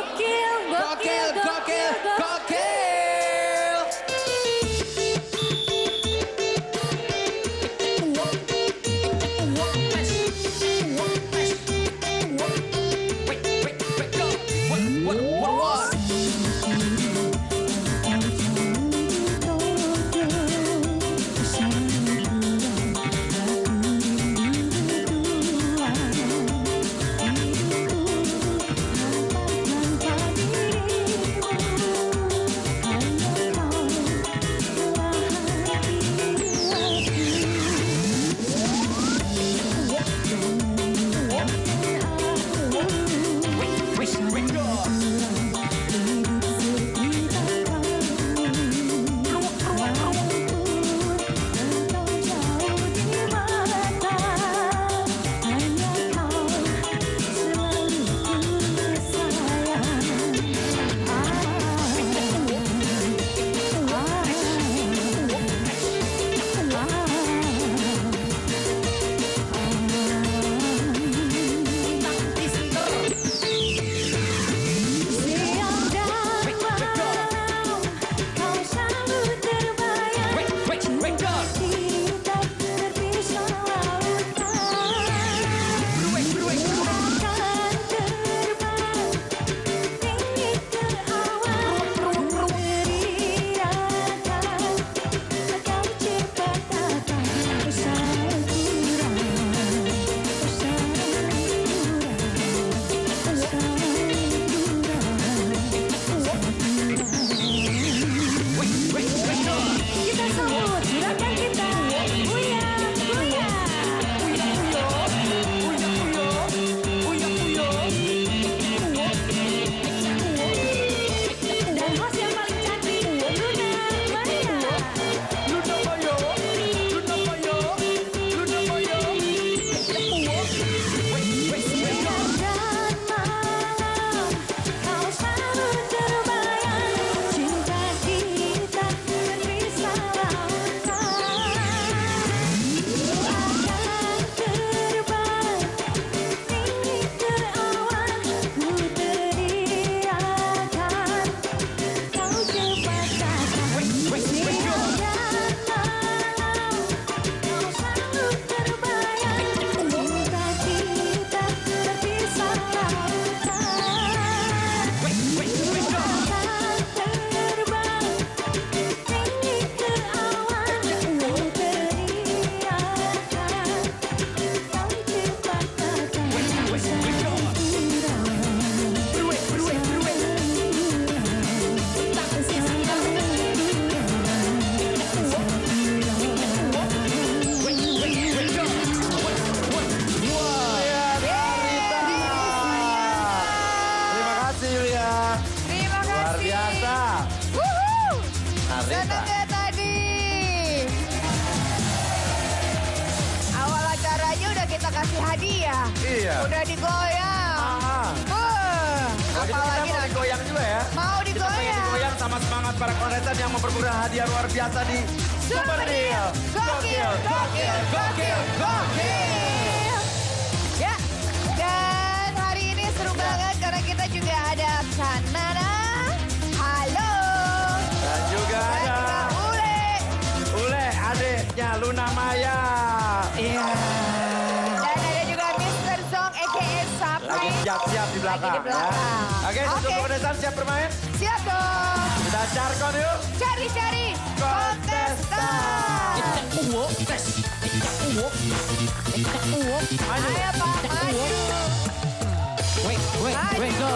Gokil, gokil, gokil, gokil. Senang ya tadi. Awal acaranya udah kita kasih hadiah. Iya. Udah digoyang. Apalagi mau digoyang juga ya. Mau Kita pengen digoyang. digoyang sama semangat para kontestan yang memperburuk hadiah luar biasa di Super Deal. Gokil, gokil, gokil, gokil. Ya, dan hari ini seru banget karena kita juga ada Sanana. Halo. Dan juga ada Ule, adiknya Luna Maya. Iya. Dan ada juga Mr. Song aka Sapri. Lagi siap-siap di belakang. Lagi di belakang. Ya. Oke, untuk kontestan siap bermain? Siap dong. Kita carkon yuk. Cari-cari kontestan. Ayo Pak, maju. Wait, go.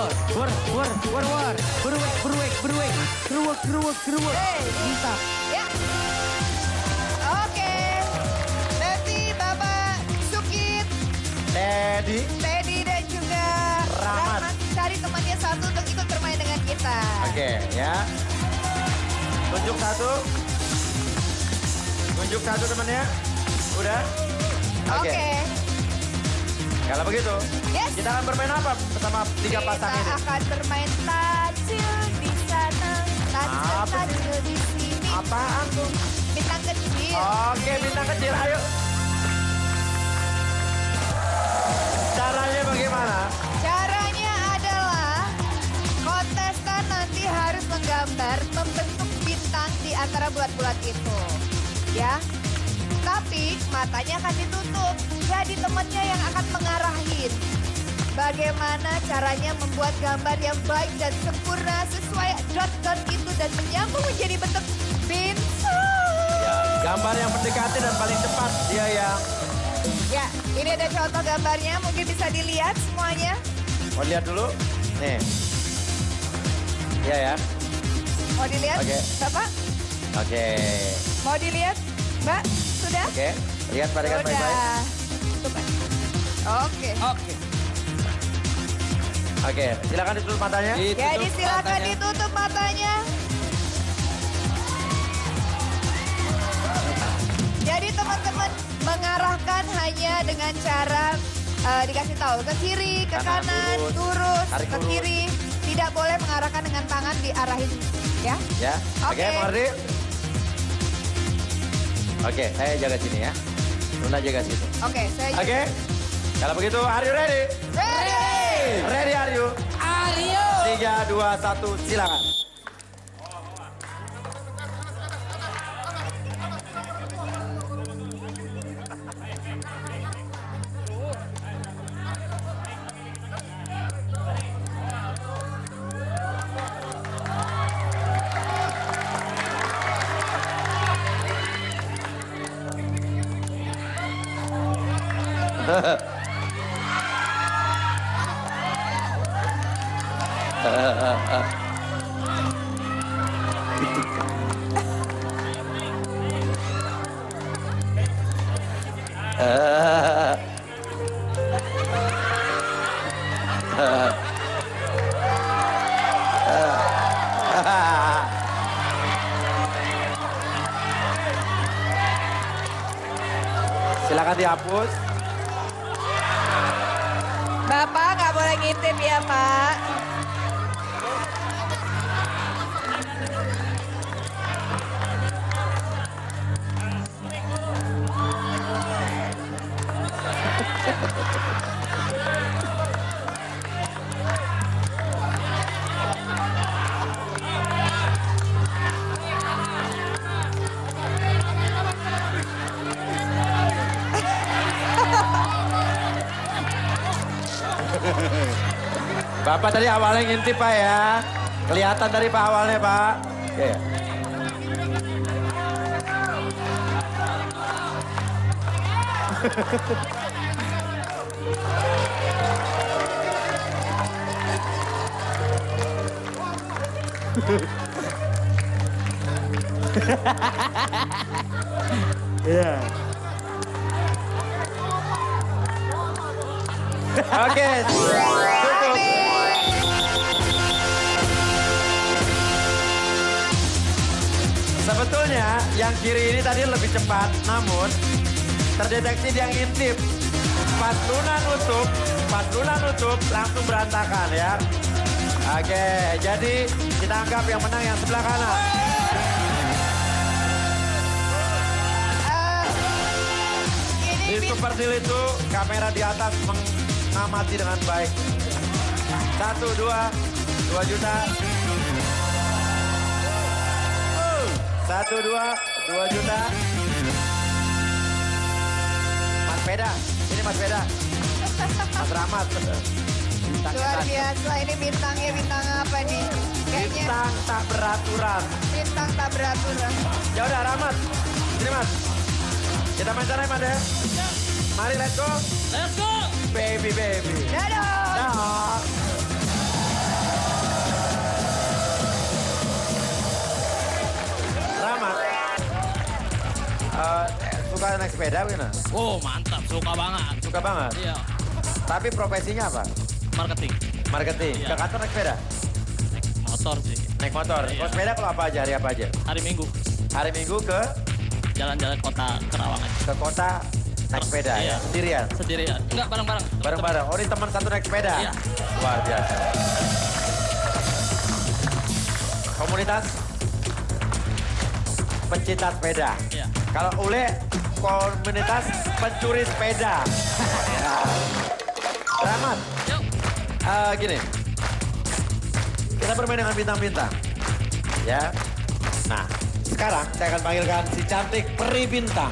Berwek. Kita. Ya. Oke. Nanti Bapak Sukit, Teddy. Teddy dan juga Rahmat. cari temannya satu untuk ikut bermain dengan kita. Oke, ya. Tunjuk satu temannya. Udah? Oke. Kalau begitu, Yes. kita akan bermain apa bersama tiga pasang ini? Kita akan bermain tajil di sana, Apa tajil di sini. Apaan tuh? Bintang kecil. Oke, bintang kecil, ayo. Caranya bagaimana? Caranya adalah menggambar, membentuk bintang di antara bulat-bulat itu. Ya. Tapi matanya akan ditutup. Jadi temannya yang akan mengarahin. Bagaimana caranya membuat gambar yang baik dan sempurna sesuai dot-dot itu dan menyambung menjadi bentuk bintang. Ya, gambar yang mendekati dan paling cepat dia yang... Ya, ini ada contoh gambarnya. Mungkin bisa dilihat semuanya. Mau lihat dulu? Nih. Iya ya. Mau dilihat, Oke. Bapak? Oke. Mau dilihat, Mbak? Sudah? Oke. Lihat barengan baik-baik. Sudah. Coba. Oke. Oke. Oke, silakan ditutup matanya. Jadi silakan matanya. ditutup matanya. Jadi teman-teman mengarahkan hanya dengan cara dikasih tahu ke kiri, ke Kanan, kanan, lurus. lurus, Tarik ke lurus. kiri. Tidak boleh mengarahkan dengan tangan diarahin, ya. Ya. Oke, Oke. mengerti? Oke, saya jaga sini ya. Luna jaga sini. Oke, saya Oke. Kalau begitu, are you ready? ready. Ready are you? Aryo. 3, 2, 1, silakan. Silakan dihapus. Bapak nggak boleh ngintip ya, Pak. Bapak tadi awalnya ngintip Pak ya. Kelihatan dari Pak awalnya Pak. Oke. Iya. Oke, tutup. Sebetulnya yang kiri ini tadi lebih cepat, namun terdeteksi dia ngintip. Pas Luna nutup, langsung berantakan ya. Oke, jadi kita anggap yang menang yang sebelah kanan. Di Super Deal itu kamera di atas mengamati dengan baik. 1, 2 juta. 1, 2 juta. Mas Peda, ini Mas Peda. Mas Rahmat. Luar biasa, ini bintangnya bintang apa nih? Kayaknya Bintang tak beraturan. bintang tak beraturan. Ya udah Rahmat, sini Mas. Kita main sana ya Mas ya. Mari let's go. Let's go. Baby. Dadah. Dah. Rahmat. Suka naik sepeda gimana? Oh mantap, suka banget. Suka banget. Iya, Tapi profesinya apa? marketing. Marketing. Iya. Ke kantor naik sepeda? Motor sih. Naik motor. Iya. Kalau sepeda kalau apa aja? Hari apa aja? Hari Minggu, Hari Minggu ke jalan-jalan kota Kerawang aja. kota naik sepeda ya? Iya. Sendirian? Sendirian. Enggak, bareng-bareng. Bareng-bareng. Oh ini teman satu naik sepeda? Iya. Luar biasa. Komunitas pencinta sepeda. Iya. Kalau Ule komunitas pencuri sepeda. Ya. Rahmat, Yuk. gini. Kita bermain dengan bintang-bintang. Ya. Nah, sekarang saya akan panggilkan si cantik Peri Bintang.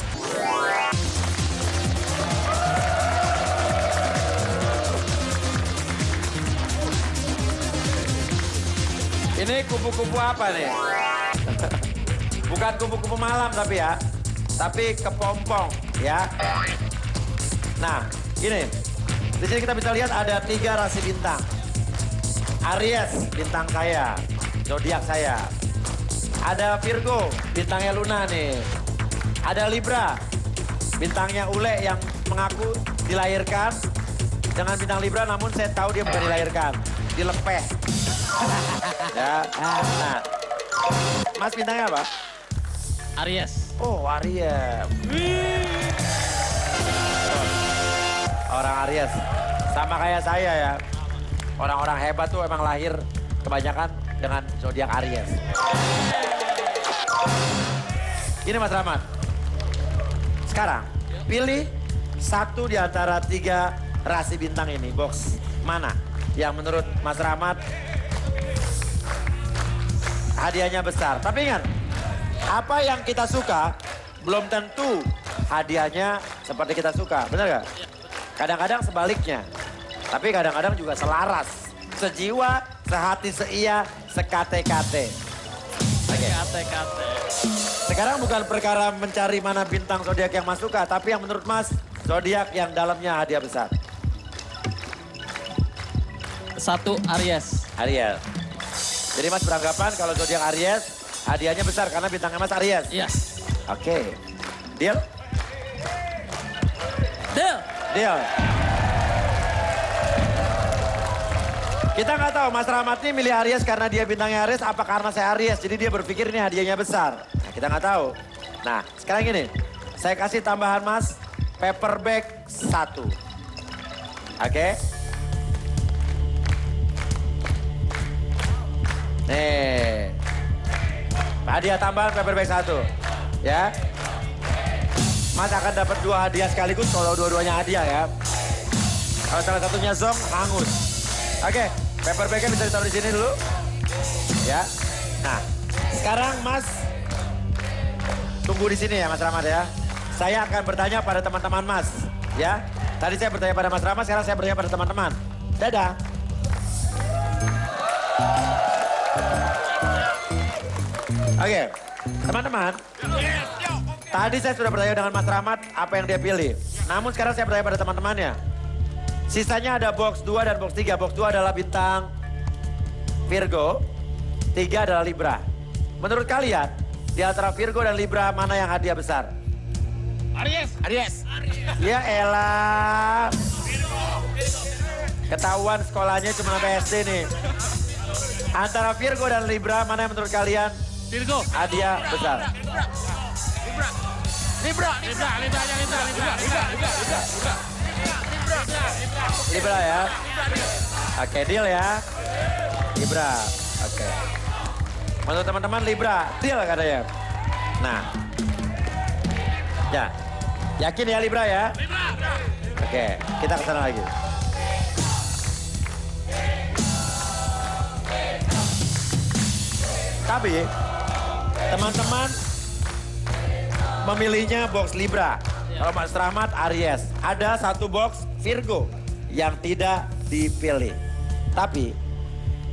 Ini kupu-kupu apa nih? Bukan kupu-kupu malam tapi ya. Tapi kepompong ya. Nah, gini. Di sini kita bisa lihat ada 3 rasi bintang. Aries, bintang saya. Zodiak saya. Ada Virgo, bintangnya Luna nih. Ada Libra, bintangnya Ule yang mengaku dilahirkan dengan bintang Libra, namun saya tahu dia bukan dilahirkan, dilepeh. Ya, nah. Mas bintangnya apa? Aries. Oh, Aries. Orang Aries, sama kayak saya ya. Orang-orang hebat tuh emang lahir kebanyakan dengan zodiak Aries. Gini Mas Rahmat. Sekarang pilih satu di antara 3 rasi bintang ini. Box mana yang menurut Mas Rahmat hadiahnya besar. Tapi ingat, apa yang kita suka belum tentu hadiahnya seperti kita suka. Benar gak? Kadang-kadang sebaliknya. Tapi kadang-kadang juga selaras. Sejiwa, sehati, seia, sekate-kate. Oke. Kate-kate. Sekarang bukan perkara mencari mana bintang zodiak yang Mas suka, tapi yang menurut Mas zodiak yang dalamnya hadiah besar. 1 Aries. Aries. Jadi Mas beranggapan kalau zodiak Aries hadiahnya besar karena bintangnya Mas Aries. Iya. Oke. Deal? Deal. Deal. Kita nggak tahu Mas Rahmat ini milih Aries karena dia bintangnya Aries apa karena saya Aries. Jadi dia berpikir ini hadiahnya besar. Nah, kita nggak tahu. Nah sekarang gini, saya kasih tambahan Mas paper bag 1. Oke. Nih. Hadiah tambahan paper bag 1. Ya. Mas akan dapat 2 hadiah sekaligus kalau dua-duanya hadiah ya. Kalau salah satunya zong, hangus. Oke, paper bagnya bisa ditaruh di sini dulu. Ya. Nah, sekarang Mas tunggu di sini ya Mas Rahmat ya. Saya akan bertanya pada teman-teman Mas. Ya. Tadi saya bertanya pada Mas Rahmat, sekarang saya bertanya pada teman-teman. Dadah. Oke, teman-teman. Tadi saya sudah bertanya dengan Mas Rahmat apa yang dia pilih. Namun sekarang saya bertanya pada teman-temannya. Sisanya ada box 2 dan box 3. Box 2 adalah bintang Virgo, 3 adalah Libra. Menurut kalian, di antara Virgo dan Libra mana yang hadiah besar? Aries. Aries. Ya elah. Ketahuan sekolahnya cuma sampai SD nih. Antara Virgo dan Libra mana yang menurut kalian Virgo. hadiah besar? Libra ya. Oke, deal ya. Libra. Oke. Menurut teman-teman Libra, deal katanya. Nah. Ya. Yakin ya Libra ya? Oke, kita ke sana lagi. Tapi teman-teman memilihnya box Libra. Kalau Mas Rahmat Aries. Ada 1 box Virgo yang tidak dipilih. Tapi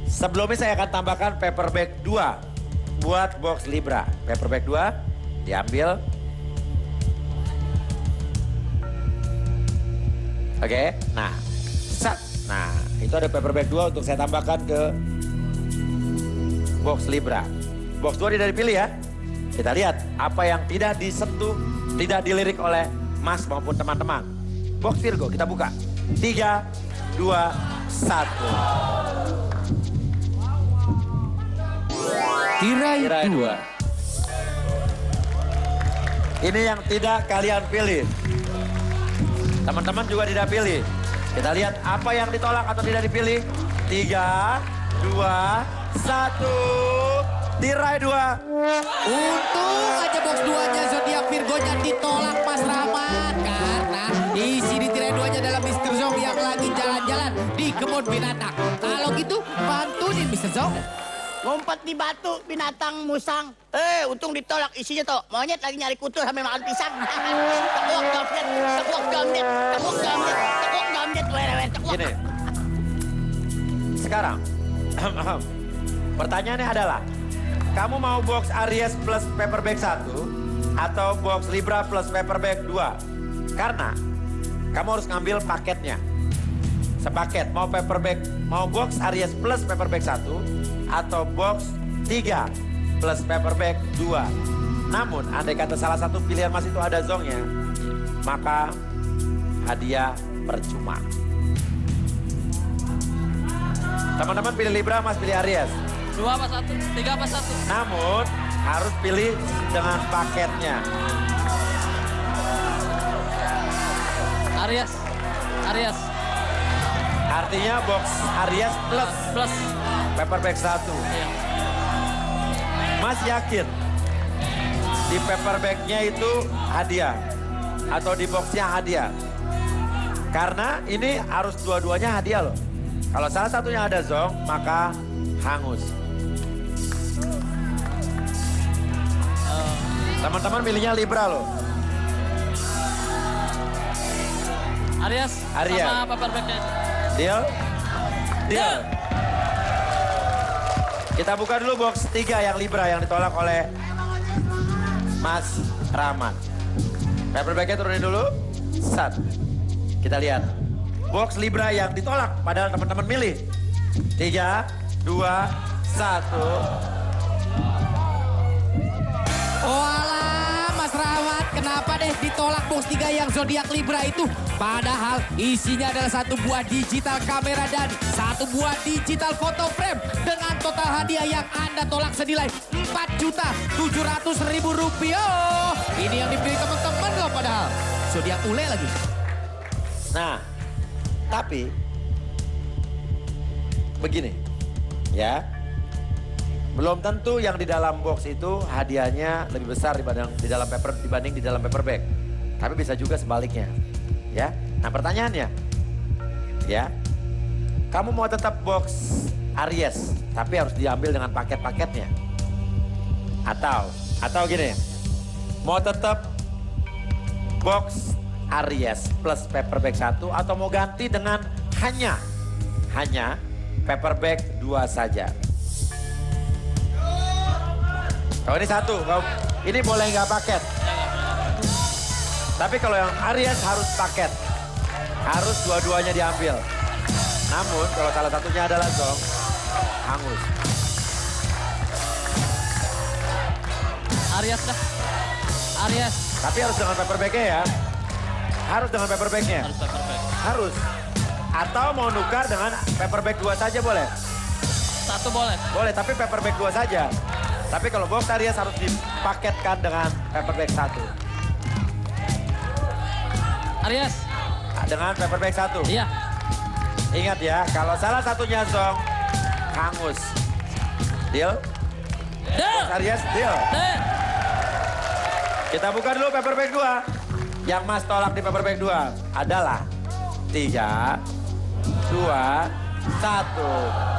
sebelumnya saya akan tambahkan paper bag 2 buat box Libra. Paper bag 2 diambil. Oke, nah. Set. Nah, itu ada paper bag 2 untuk saya tambahkan ke box Libra. Box 2 tidak dipilih ya. Kita lihat apa yang tidak disentuh, tidak dilirik oleh Mas maupun teman-teman. Box Virgo kita buka. 3, 2, 1. Tirai 2. Ini yang tidak kalian pilih. Teman-teman juga tidak pilih. Kita lihat apa yang ditolak atau tidak dipilih. 3, 2, 1. Tirai 2. Untung aja box 2-nya zodiak Virgo-nya ditolak Mas Rahmat. Karena isi di tirai 2-nya dalam Mr. Zong yang lagi jalan-jalan di kebun binatang. Kalau gitu bantuin Mr. Zong. Ngumpet di batu binatang musang. Untung ditolak isinya tuh. Monyet lagi nyari kutu sambil makan pisang. Tekuak domdet, tekuak domdet, tekuak domdet, tekuak domdet, wewe, tekuak. Gini. Sekarang, pertanyaannya adalah, kamu mau box Aries plus paperback 1 atau box Libra plus paperback 2? Karena kamu harus ngambil paketnya. Sepaket, mau box Aries plus paperback 1 atau box 3 plus paperback 2. Namun, andai kata salah satu pilihan Mas itu ada zongnya, maka hadiah percuma. Teman-teman pilih Libra, Mas pilih Aries. 2 apa 1? 3 apa 1? Namun, harus pilih dengan paketnya. Aries. Aries. Artinya box Aries plus Plus. paperback 1. Iya. Mas yakin di paperbacknya itu hadiah atau di boxnya hadiah? Karena ini harus dua-duanya hadiah loh. Kalau salah satunya ada zong, maka hangus. Teman-teman milihnya Libra loh. Aries. Aries. Sama paperbacknya. Deal? Deal. Kita buka dulu box 3 yang Libra yang ditolak oleh Mas Rahmat. Paperbacknya turunin dulu. Sat. Kita lihat. Box Libra yang ditolak padahal teman-teman milih. 3, 2, 1. Walah, Mas Rahmat, kenapa deh ditolak box 3 yang zodiak Libra itu? Padahal isinya adalah satu buah digital kamera dan satu buah digital foto frame dengan total hadiah yang Anda tolak senilai Rp4.700.000. Oh, ini yang dipilih teman-teman loh padahal. Zodiak ule lagi. Nah, tapi begini ya. Belum tentu yang di dalam box itu hadiahnya lebih besar dibanding di dalam paperback. Tapi bisa juga sebaliknya. Ya. Nah, pertanyaannya ya. Kamu mau tetap box Aries tapi harus diambil dengan paket-paketnya. Atau gini. Mau tetap box Aries plus paperback 1 atau mau ganti dengan hanya paperback 2 saja. Kalau ini satu, ini boleh nggak paket. Tapi kalau yang Aries harus paket. Harus dua-duanya diambil. Namun kalau salah satunya adalah zong, hangus. Aries dah. Aries. Tapi harus dengan paperbacknya ya. Harus dengan paperbacknya. Harus paperback. Harus. Atau mau nukar dengan paperback 2 saja boleh? 1 boleh. Boleh, tapi paperback 2 saja. Tapi kalau box Aries harus dipaketkan dengan paperback 1. Aries. Dengan paperback 1. Iya. Ingat ya, kalau salah satunya zong, hangus. Deal? Deal. Aries, deal. Deal. Kita buka dulu paperback 2. Yang Mas tolak di paperback 2 adalah 3, 2, 1.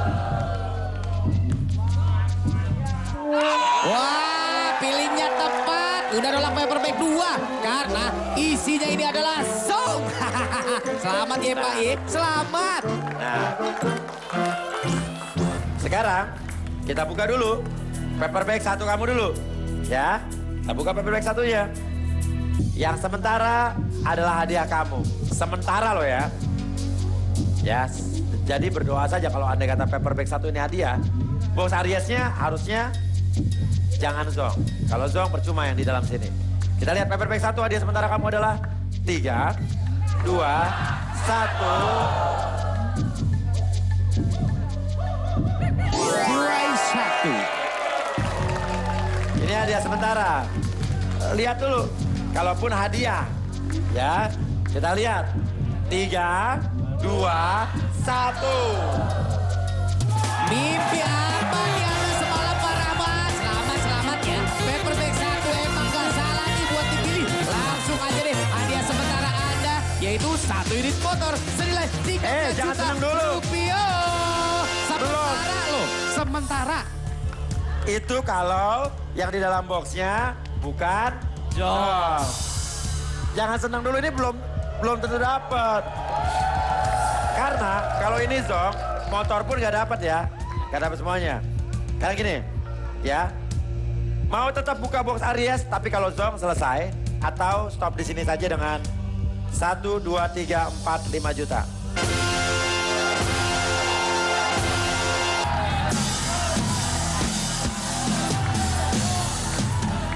Wah, pilihnya tepat. Udah nolak paperback 2 karena isinya ini adalah zong. Selamat ya Pak I, selamat. Nah, sekarang kita buka dulu paperback 1 kamu dulu. Ya, kita buka paperback 1-nya. Yang sementara adalah hadiah kamu. Sementara loh ya. Ya, jadi berdoa saja kalau andai kata paperback 1 ini hadiah. Box Ariesnya harusnya jangan zong. Kalau zong percuma yang di dalam sini. Kita lihat paperback 1 hadiah sementara kamu adalah 3, 2, 1. Jurai 1. Ini hadiah sementara. Lihat dulu. Kalaupun hadiah. Ya, kita lihat. 3, 2, 1. Mimpi apa di Anda semalam Pak Rahmat? Selamat ya. Paperback 1 emang gak salah nih buat dipilih. Langsung aja deh hadiah sementara Anda yaitu 1 unit motor senilai 3 jangan juta senang dulu. rupiah. Sementara loh, sementara Itu kalau yang di dalam boxnya bukan Jong. Jangan senang dulu, ini belum tentu dapat. Karena kalau ini Zong, motor pun nggak dapat ya. Nggak dapat semuanya. Karena gini, ya. Mau tetap buka box Aries, tapi kalau Zong selesai. Atau stop di sini saja dengan 1, 2, 3, 4, 5 juta.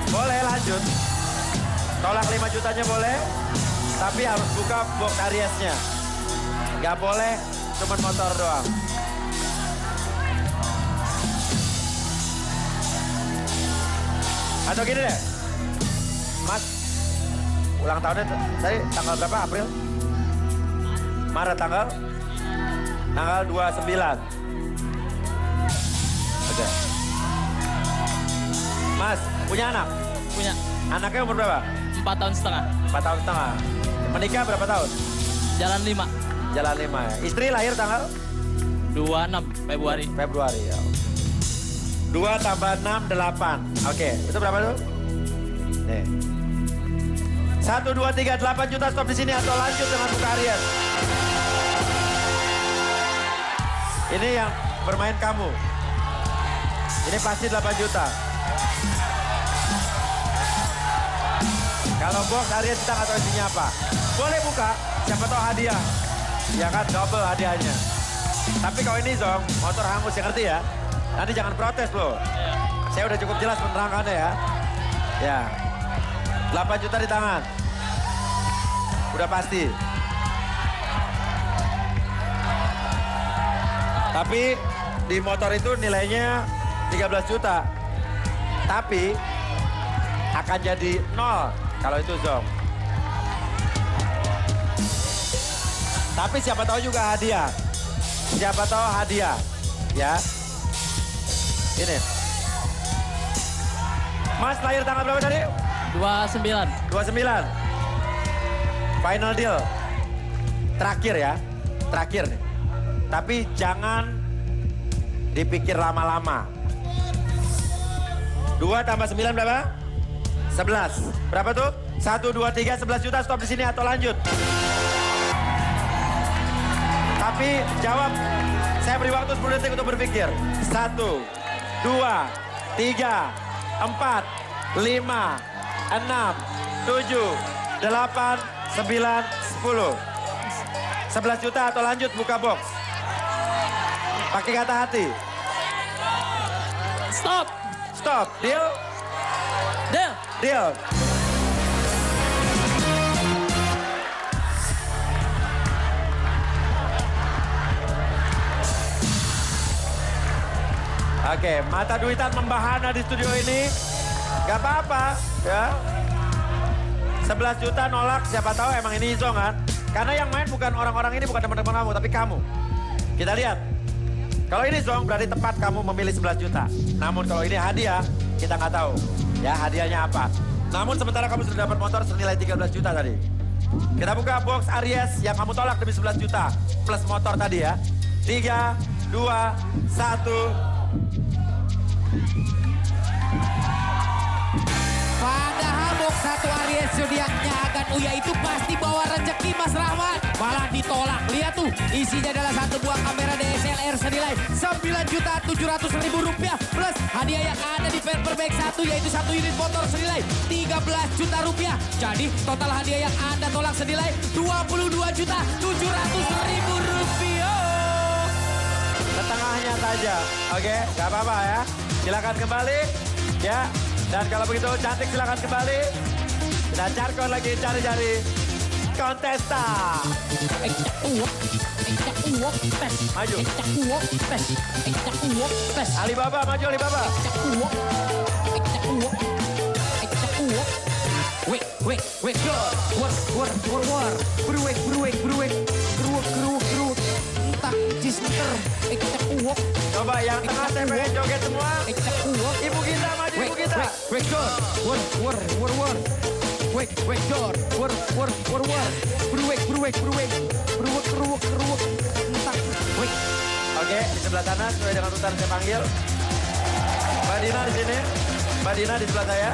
Boleh lanjut. Tolak 5 jutanya boleh. Tapi harus buka box Ariesnya. Nggak boleh cuma motor doang. Atau gini deh. Mas, ulang tahunnya tadi tanggal berapa? April? Maret tanggal 29. Oke. Mas, punya anak? Punya Anaknya umur berapa? 4 tahun setengah. 4 tahun setengah. Menikah berapa tahun? Jalan 5. Jalan 5 ya. Istri lahir tanggal? 26 Februari. Februari ya. 2 tambah 6, 8. Oke, itu berapa tuh? Nih. 1, 2, 3, 8 juta stop di sini atau lanjut dengan buka Aries. Ini yang bermain kamu. Ini pasti 8 juta. Kalau box Aries kita nggak tahu isinya apa. Boleh buka, siapa tahu hadiah. Ya kan, double hadiahnya. Tapi kalau ini Zong, motor hangus ya, ngerti ya? Nanti jangan protes loh. Saya udah cukup jelas menerangkannya ya. Ya, 8 juta di tangan. Udah pasti. Tapi di motor itu nilainya 13 juta. Tapi akan jadi 0 kalau itu Zong. Tapi siapa tahu juga hadiah. Siapa tahu hadiah. Ya. Ini. Mas lahir tanggal berapa tadi? 29. 29. Final deal. Terakhir ya. Terakhir nih. Tapi jangan dipikir lama-lama. 2 tambah 9 berapa? 11. Berapa tuh? 1, 2, 3, 11 juta stop di sini atau lanjut? Tapi jawab. Saya beri waktu 10 detik untuk berpikir. 1, 2, 3, 4, 5, 6, 7, 8, 9, 10. 11 juta atau lanjut buka box. Pakai kata hati. Stop. Stop. Deal? Deal. Deal. Oke, mata duitan membahana di studio ini. Gak apa-apa, ya. 11 juta nolak, siapa tahu emang ini Zong kan. Karena yang main bukan orang-orang ini, bukan teman-teman kamu, tapi kamu. Kita lihat. Kalau ini Zong, berarti tepat kamu memilih 11 juta. Namun kalau ini hadiah, kita nggak tahu. Ya, hadiahnya apa. Namun sementara kamu sudah dapat motor senilai 13 juta tadi. Kita buka box Aries yang kamu tolak demi 11 juta. Plus motor tadi ya. 3, 2, 1... Padahal box 1 Aries zodiaknya Agan Uya itu pasti bawa rezeki Mas Rahmat. Malah ditolak. Lihat tuh, isinya adalah satu buah kamera DSLR senilai 9.700.000 rupiah. Plus hadiah yang ada di Paperback 1 yaitu 1 unit motor senilai 13 juta rupiah. Jadi total hadiah yang Anda tolak senilai 22.700.000 rupiah. Setengahnya saja, oke? Gak apa-apa ya. Silakan kembali, ya. Dan kalau begitu cantik silakan kembali. Kita carkon lagi cari-cari kontesta. Maju. Alibaba, maju Alibaba. Coba yang tengah saya pengen joget semua. Ibu kita maju, ibu kita. Oke, di sebelah sana sesuai dengan urutan saya panggil. Mbak Dina di sini. Mbak Dina di sebelah saya.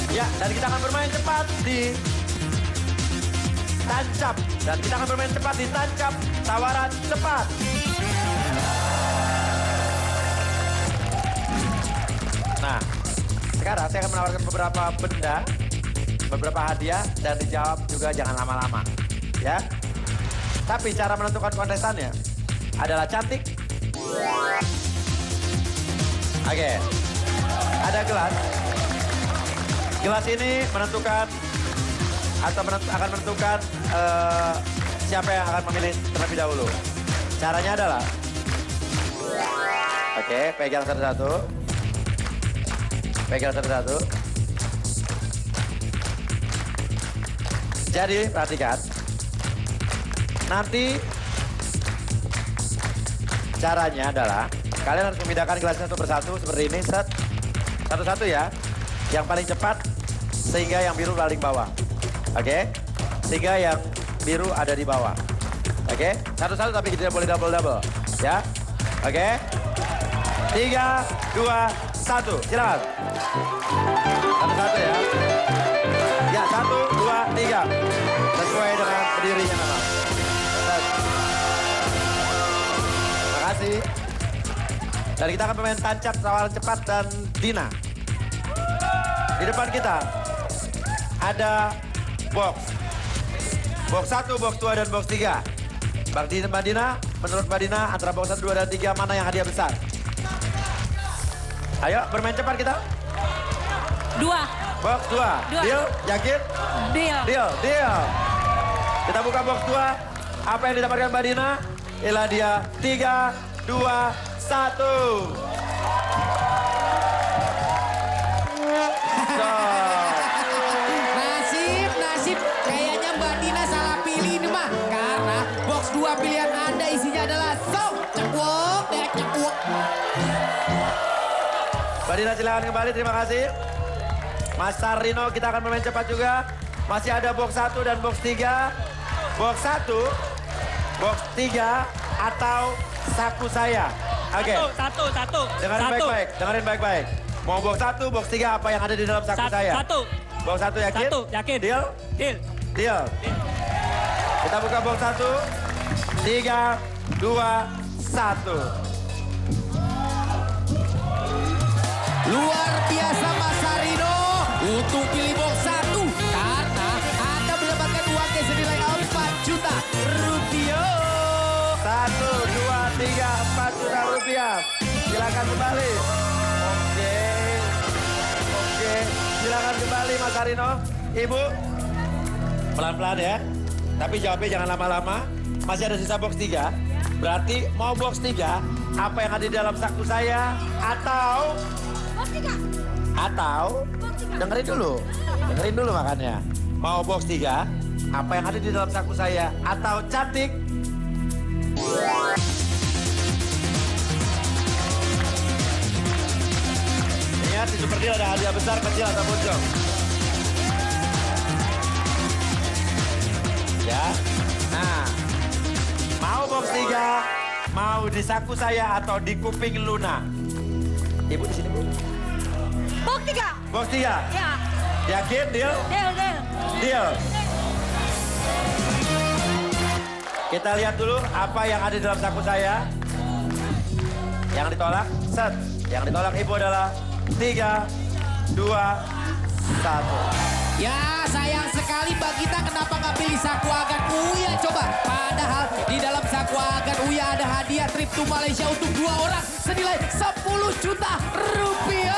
Ya, dan kita akan bermain cepat di tancap. Dan kita akan bermain cepat di tancap tawaran cepat. Nah, sekarang saya akan menawarkan beberapa benda, beberapa hadiah, dan dijawab juga jangan lama-lama. Ya. Tapi cara menentukan kontestannya adalah cantik. Oke. Ada gelas. Gelas ini menentukan atau akan menentukan siapa yang akan memilih terlebih dahulu. Caranya adalah, oke, pegang satu-satu. Pegang satu-satu. Jadi perhatikan. Nanti caranya adalah kalian harus memindahkan gelasnya satu persatu seperti ini. Set. Satu-satu ya. Yang paling cepat sehingga yang biru paling bawah. Oke? Sehingga yang biru ada di bawah. Oke? Satu-satu tapi tidak boleh double-double. Ya? Oke? 3, 2, 1. Silakan. Satu-satu ya. Ya, 1, 2, 3. Sesuai dengan berdirinya memang. Terima kasih. Dan kita akan bermain tancap, tawaran cepat, dan Dina. Di depan kita ada box. Box 1, box 2, dan box 3. Mbak Dina, menurut Mbak Dina, antara box 1, 2, dan 3 mana yang hadiah besar? Ayo, bermain cepat kita. 2. Box 2. Dua. Deal? Yakin? Deal. Deal, deal. Kita buka box 2. Apa yang didapatkan Mbak Dina? Inilah dia. 3, 2, 1. Nasib. Kayaknya Mbak Dina salah pilih ini mah. Karena box 2 pilihan Anda isinya adalah sok. Cekwok, dek cekwok. Mbak Dina silakan kembali, terima kasih. Mas Sarino, kita akan bermain cepat juga. Masih ada box 1 dan box 3. Box 1, box 3, atau saku saya. Oke. Satu. Dengerin baik-baik, dengerin baik-baik. Mau box 1, box 3, apa yang ada di dalam saku saya? Satu. Box 1 yakin? Satu, yakin. Deal? Deal. Deal. Kita buka box 1. 3, 2, 1. Luar biasa Mas Sarino untuk pilih box 1 karena Anda mendapatkan uang cash senilai 4 juta rupiah. 1, 2, 3, 4 juta rupiah. Silakan kembali. Oke. Silakan kembali Mas Sarino. Ibu, pelan-pelan ya. Tapi jawabnya jangan lama-lama. Masih ada sisa box 3. Berarti mau box 3, apa yang ada di dalam saku saya atau dengerin dulu makanya. Mau box 3, apa yang ada di dalam saku saya atau cantik? Ingat di Super Deal ada hadiah besar, kecil atau boncong. Ya. Nah, mau box 3, mau di saku saya atau di kuping Luna? Ibu di sini, Bu. Box 3. Box 3. Ya. Yakin, deal? Deal. Deal. Kita lihat dulu apa yang ada di dalam saku saya. Yang ditolak, set. Yang ditolak Ibu adalah 3, 2, 1. Ya sayang sekali Mbak Gita kenapa nggak pilih saku agan Uya coba. Padahal di dalam saku agan Uya ada hadiah trip to Malaysia untuk 2 orang senilai 10 juta rupiah.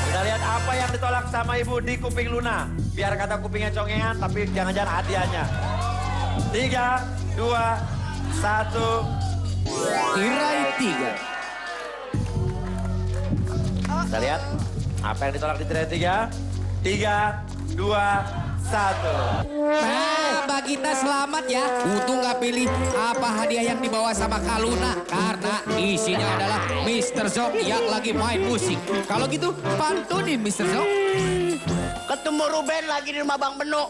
Kita lihat apa yang ditolak sama Ibu di kuping Luna. Biar kata kupingnya congengan tapi jangan-jangan hadiahnya. 3, 2, 1. Tirai 3. Kita lihat apa yang ditolak di tirai 3. 3, 2, Nah, Mbak Gita selamat ya. Untung nggak pilih apa hadiah yang dibawa sama Kaluna. Karena isinya adalah Mr. Zok yang lagi main musik. Kalau gitu, pantunin Mr. Zok. Ketemu Ruben lagi di rumah Bang Benu.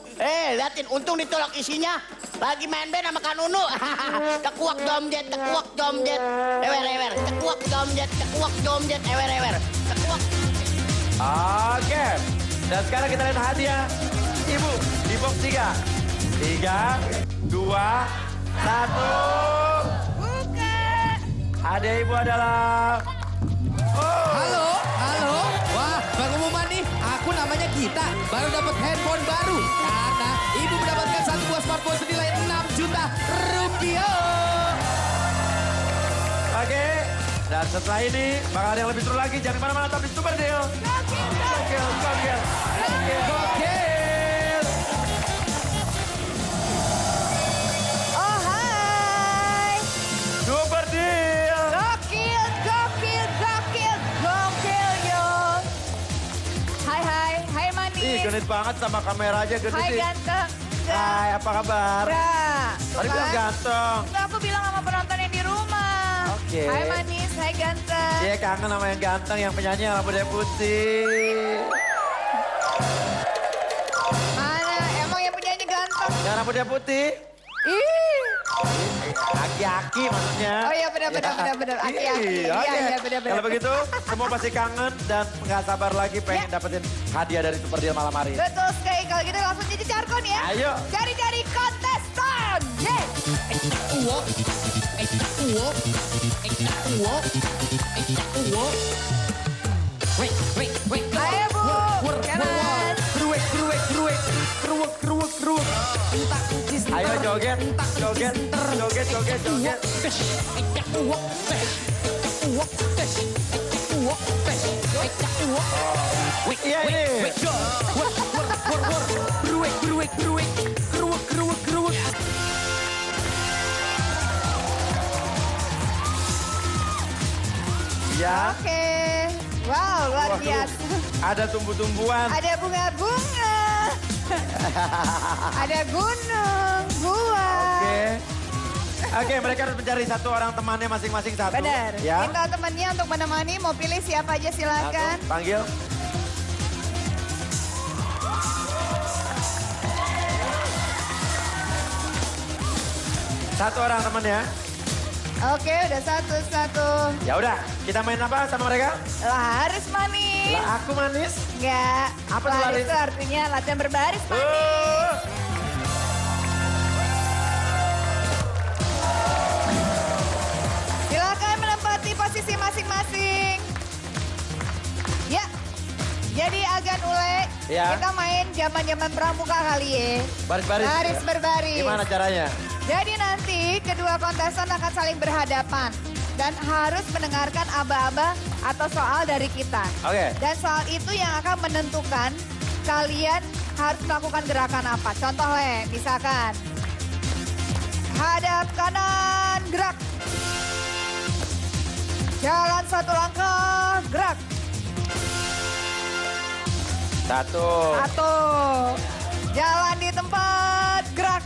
Liatin, untung ditolak isinya. Lagi main band sama Kanunu. Tekuak domjet, tekuak domjet. Ewer. Tekuak domjet, tekuak domjet. Ewer. Tekuak. Oke. Dan sekarang kita lihat hadiah. Ibu di box 3. 3, 2, 1. Buka. Hadiah ibu adalah... Halo. Wah, pengumuman nih. Aku namanya Gita. Baru dapat handphone baru. Karena ibu mendapatkan satu buah smartphone senilai 6 juta rupiah. Oke. Dan setelah ini bakal ada yang lebih seru lagi. Jangan kemana-mana, tapi Super Deal. Gokil. Oh hai. Super Deal. Gokil yo. Hai manis. Ih, genit banget sama kamera aja genit Hai sih. ganteng. Hai, apa kabar? Tadi bilang ganteng. Enggak, aku bilang sama penonton yang di rumah. Oke. Hai manis, hai ganteng. Dia kangen sama yang ganteng, yang penyanyi yang rambutnya putih. Mana? Emang yang penyanyi ganteng? Yang rambutnya putih. Ih. Aki-aki maksudnya. Oh iya benar. Aki-aki. Oke. Iya benar. Kalau begitu, semua pasti kangen dan nggak sabar lagi pengen dapetin hadiah dari Super Deal malam hari ini. Betul sekali. Kalau gitu langsung jadi Carkon ya. Ayo. Cari-cari kontestan. Yeay. Ayo Bu. Jalan. Ayo joget. Iya ini. Ya. Oke. Wow, luar Waduh, biasa. Ada tumbuh-tumbuhan. Ada bunga-bunga. Ada gunung, buah. Oke, mereka harus mencari satu orang temannya masing-masing satu. Benar. Ya. Minta temannya untuk menemani, mau pilih siapa aja silakan. Satu, panggil. Satu orang temannya. Oke, udah satu-satu. Ya udah, kita main apa sama mereka? Laris manis. Lah aku manis. Enggak. Apa tuh laris? Itu artinya latihan berbaris manis. Silakan menempati posisi masing-masing. Ya. Jadi agan ule, Ya. kita main zaman-zaman pramuka kali ya. Baris-baris. Baris berbaris. Gimana caranya? Jadi nanti kedua kontestan akan saling berhadapan dan harus mendengarkan aba-aba atau soal dari kita. Oke. Dan soal itu yang akan menentukan kalian harus melakukan gerakan apa. Contohnya, misalkan hadap kanan, gerak. Jalan satu langkah, gerak. Satu. Jalan di tempat, gerak.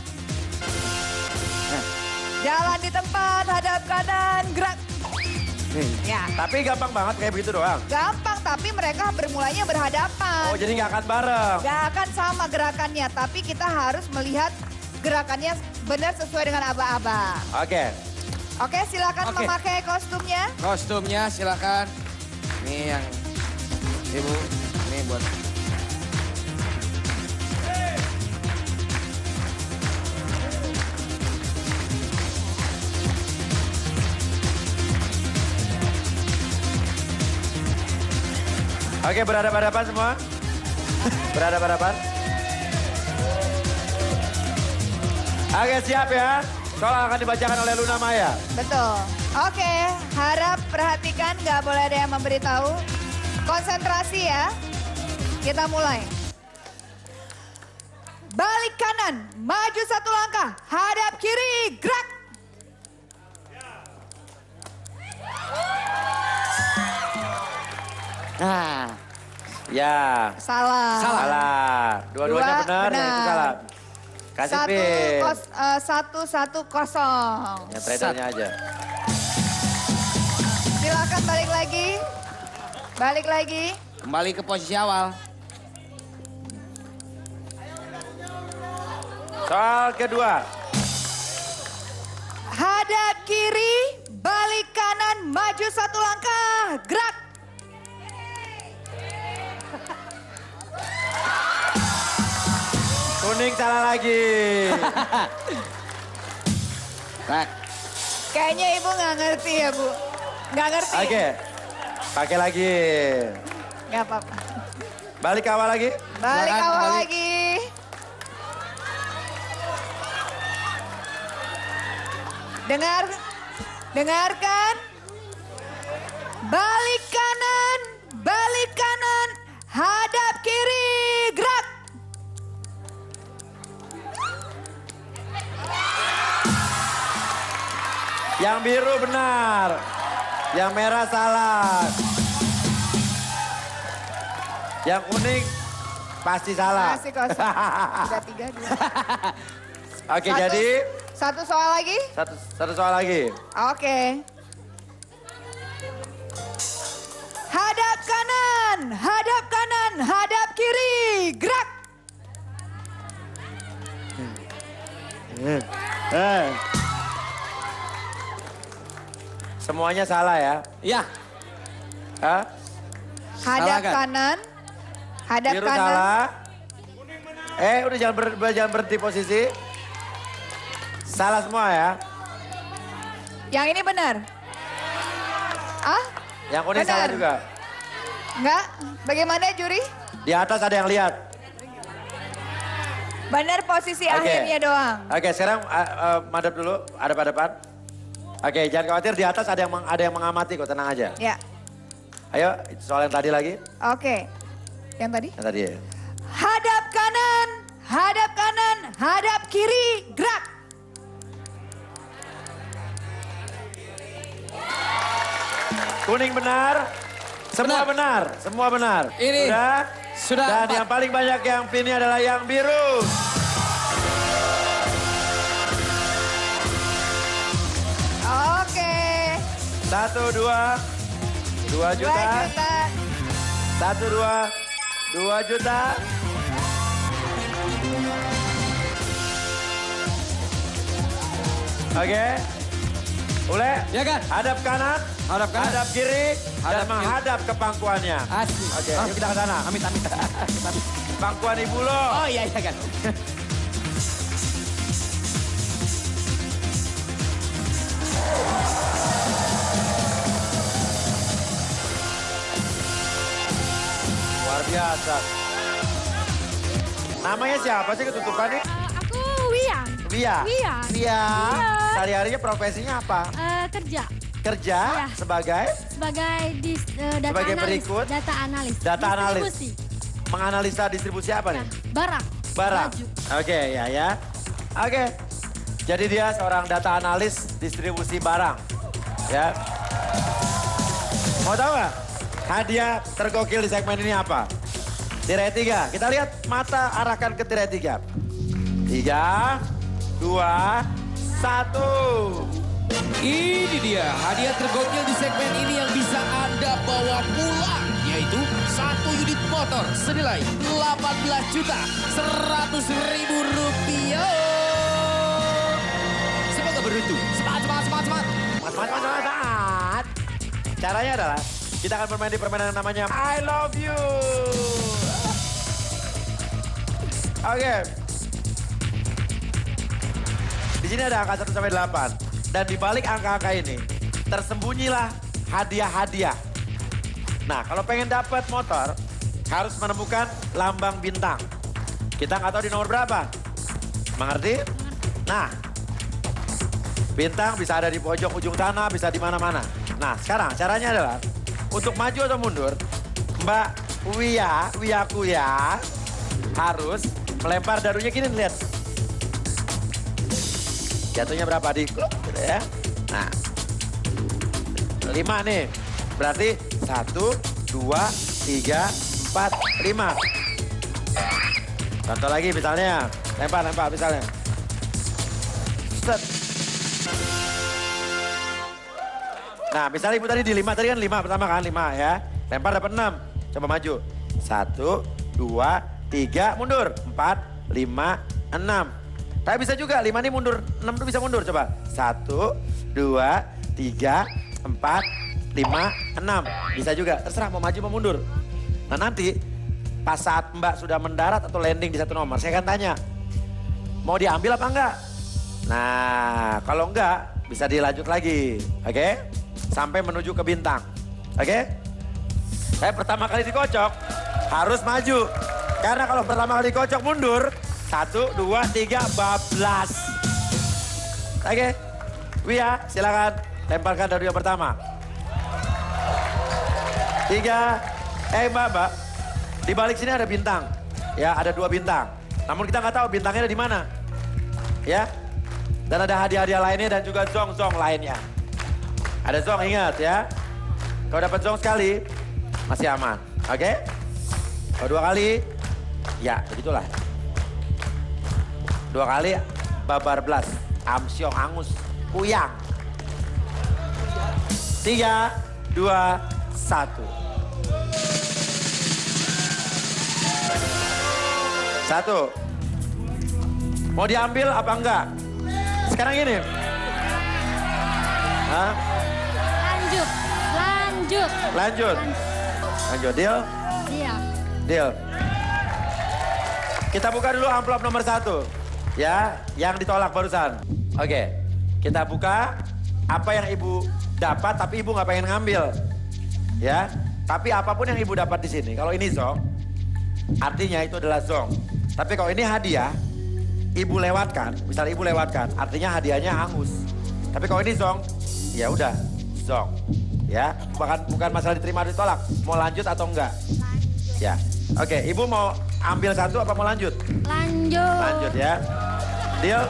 Jalan di tempat, hadap kanan, gerak. Ya. Tapi gampang banget kayak begitu doang. Gampang, tapi mereka bermulanya berhadapan. Oh, jadi nggak akan bareng. Gak akan sama gerakannya, tapi kita harus melihat gerakannya benar sesuai dengan aba-aba. Oke. Oke, silakan Oke. memakai kostumnya. Kostumnya silakan. Nih yang ibu, nih buat. Oke, berhadapan-hadapan semua. Berhadapan-hadapan. Oke, siap ya. Soal akan dibacakan oleh Luna Maya. Betul. Oke, harap perhatikan, gak boleh ada yang memberitahu. Konsentrasi ya. Kita mulai. Balik kanan, maju satu langkah, hadap kiri, gerak. Nah, Ya. Salah. Salah. Dua-duanya Dua benar, yang itu salah. Kasih pin. 1-0. Yang tradernya aja. Silakan balik lagi. Balik lagi. Kembali ke posisi awal. Soal kedua. Hadap kiri, balik kanan, maju 1 langkah, gerak. Kuning salah lagi. Nah, Kayaknya ibu nggak ngerti ya bu. Nggak ngerti. Oke. Pakai lagi. Nggak apa-apa. Balik ke awal lagi. Balik Silakan, awal balik. lagi. Dengarkan. Balik kanan, hadap kiri, gerak. Yang biru benar. Yang merah salah. Yang kuning pasti salah. Masih kosong. Udah 3-2. Oke, jadi Satu soal lagi? satu soal lagi. Oke. Hadap kanan, hadap kiri, gerak. Semuanya salah ya. iya. Hah? Hadap Salah, kan? kanan, hadap Biru kanan. salah. Udah jangan berhenti posisi. Salah semua ya. Yang ini benar. Ah? Yang kuning Benar. salah juga. Enggak? Bagaimana juri? Di atas ada yang lihat. Benar posisi Oke. akhirnya doang. Oke, sekarang madep dulu, hadap-hadapan. Oke, jangan khawatir, di atas ada yang mengamati kok, tenang aja. Ya, Ayo, soal yang tadi lagi. oke. Yang tadi? Yang tadi. Hadap kanan, hadap kiri, gerak. Kuning benar. Semua benar. Semua benar. Ini sudah Dan 4. yang paling banyak yang pinnya adalah yang biru. Oke. 1, 2. 2 2 juta. juta. 1, 2. 2 juta. Oke. Ule. Ya kan? Hadap kanan. Hadap kanan. Hadap kiri. Hadap dan kiri. menghadap ke pangkuannya. Asik. Oke, yuk kita ke sana. Amit. Pangkuan ibu lo. Oh iya kan. Luar biasa. Namanya siapa sih ketutupannya? Aku Wia. Wia. Wia. Wia. Sehari-harinya profesinya apa? Kerja Kerja Iya. sebagai sebagai data Sebagai analis. berikut. Data analis. Data analis. Distribusi. menganalisa distribusi apa nih? Barang. Barang. Baju. Oke, ya. Oke. Jadi dia seorang data analis distribusi barang. Ya. Mau tahu nggak? Hadiah tergokil di segmen ini apa? Tirai 3. Kita lihat mata arahkan ke tirai 3. 3, 2, 1. Ini dia hadiah tergokil di segmen ini yang bisa Anda bawa pulang. Yaitu 1 unit motor senilai 18.100.000 rupiah. Semoga beruntung. Semangat. Semangat. Caranya adalah kita akan bermain di permainan yang namanya I Love You. Oke. Di sini ada angka 1 sampai 8. Dan di balik angka-angka ini tersembunyilah hadiah-hadiah. Nah, kalau pengen dapat motor harus menemukan lambang bintang. Kita nggak tahu di nomor berapa. Mengerti? Nah, bintang bisa ada di pojok ujung sana, bisa di mana-mana. Nah, sekarang caranya adalah untuk maju atau mundur, Mbak Wia Kuya harus melempar darunya gini, lihat. Jatuhnya berapa di klub gitu ya. Nah, 5 nih. Berarti 1, 2, 3, 4, 5. Contoh lagi misalnya. Lempar misalnya. Set. Nah, misalnya ibu tadi di 5, tadi kan 5 pertama kan, 5 ya. Lempar dapat 6. Coba maju. 1, 2, 3, mundur. 4, 5, 6. Tapi bisa juga 5 ini mundur, 6 itu bisa mundur. Coba. 1, 2, 3, 4, 5, 6. Bisa juga, terserah mau maju mau mundur. Nah nanti pas saat Mbak sudah mendarat atau landing di satu nomor, saya akan tanya. Mau diambil apa enggak? Nah kalau enggak bisa dilanjut lagi. Oke? Sampai menuju ke bintang. Oke? Saya pertama kali dikocok harus maju. Karena kalau pertama kali dikocok mundur. 1, 2, 3, bablas. Oke? Wia silakan lemparkan dari yang pertama. 3, Mbak. Di balik sini ada bintang. Ya ada 2 bintang. Namun kita nggak tahu bintangnya ada di mana. Ya? Dan ada hadiah-hadiah lainnya dan juga zong-zong lainnya. Ada zong, ingat ya. Kalau dapat zong sekali, masih aman. Oke? Kalau 2 kali, ya begitulah. 2 kali, babar blas. Amsyong, angus, puyang. 3, 2, 1. 1. Mau diambil apa enggak? Sekarang ini. Hah? Lanjut. Deal? Deal. Kita buka dulu amplop nomor 1. Ya, yang ditolak barusan. Oke, kita buka apa yang ibu dapat tapi ibu nggak pengen ngambil. Ya, tapi apapun yang ibu dapat di sini. Kalau ini zong, artinya itu adalah zong. Tapi kalau ini hadiah, ibu lewatkan. Misalnya ibu lewatkan, artinya hadiahnya hangus. Tapi kalau ini zong, ya udah zong. Ya, bukan masalah diterima atau ditolak. Mau lanjut atau enggak? Ya, oke. Ibu mau ambil 1 apa mau lanjut? Lanjut ya. Deal?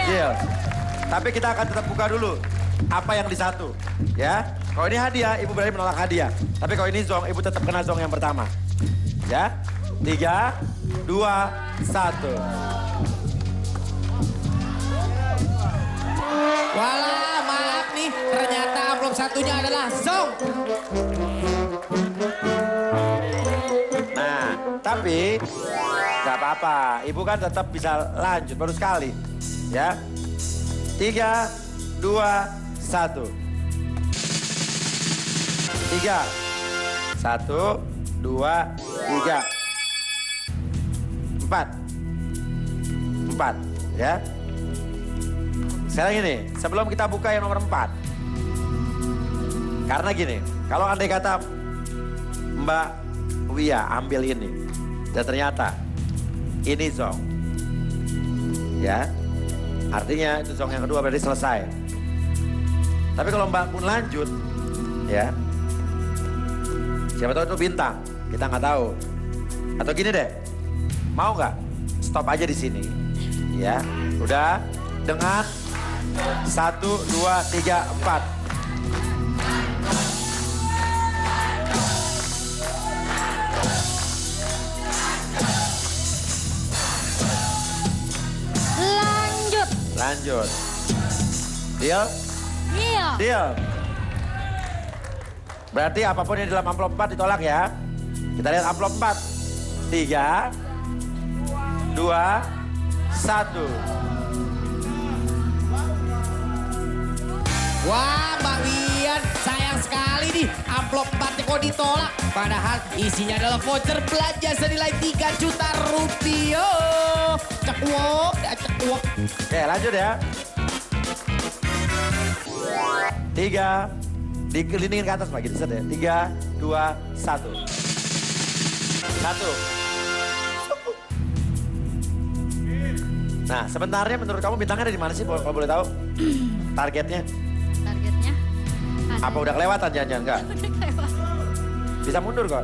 Deal. Tapi kita akan tetap buka dulu apa yang di 1. Ya, kalau ini hadiah, ibu berani menolak hadiah. Tapi kalau ini zong, ibu tetap kena zong yang pertama. Ya, 3, 2, 1. Walah, maaf nih. Ternyata amplop satunya adalah zong. Nah, tapi gak apa-apa. Ibu kan tetap bisa lanjut baru sekali. Ya. 3, 2, 1. 3. 1, 2, 3. 4. 4, ya. Sekarang gini, sebelum kita buka yang nomor 4. Karena gini, kalau andai kata Mbak Wia ambil ini. Dan ternyata ini zong. Ya, artinya itu zong yang kedua berarti selesai. Tapi kalau Mbak pun lanjut, ya. Siapa tahu itu bintang, kita nggak tahu. Atau gini deh, mau nggak stop aja di sini, ya. Udah dengan 1, 2, 3, 4. Lanjut. Deal? Deal. Berarti apapun yang di dalam amplop 4 ditolak ya. Kita lihat amplop 4. 3, 2, 1. Wah, Mbak Wian, sayang sekali nih amplop 4 kok ditolak. Padahal isinya adalah voucher belanja senilai 3 juta rupiah. Cekuok, cekuok. Oke, lanjut ya. 3, dikelilingin ke atas Pak, gitu set ya. 3, 2, 1. 1. Nah, sebenarnya menurut kamu bintangnya ada di mana sih kalau boleh tahu? Targetnya? Targetnya? Apa udah kelewatan jangan-jangan enggak? Bisa mundur kok.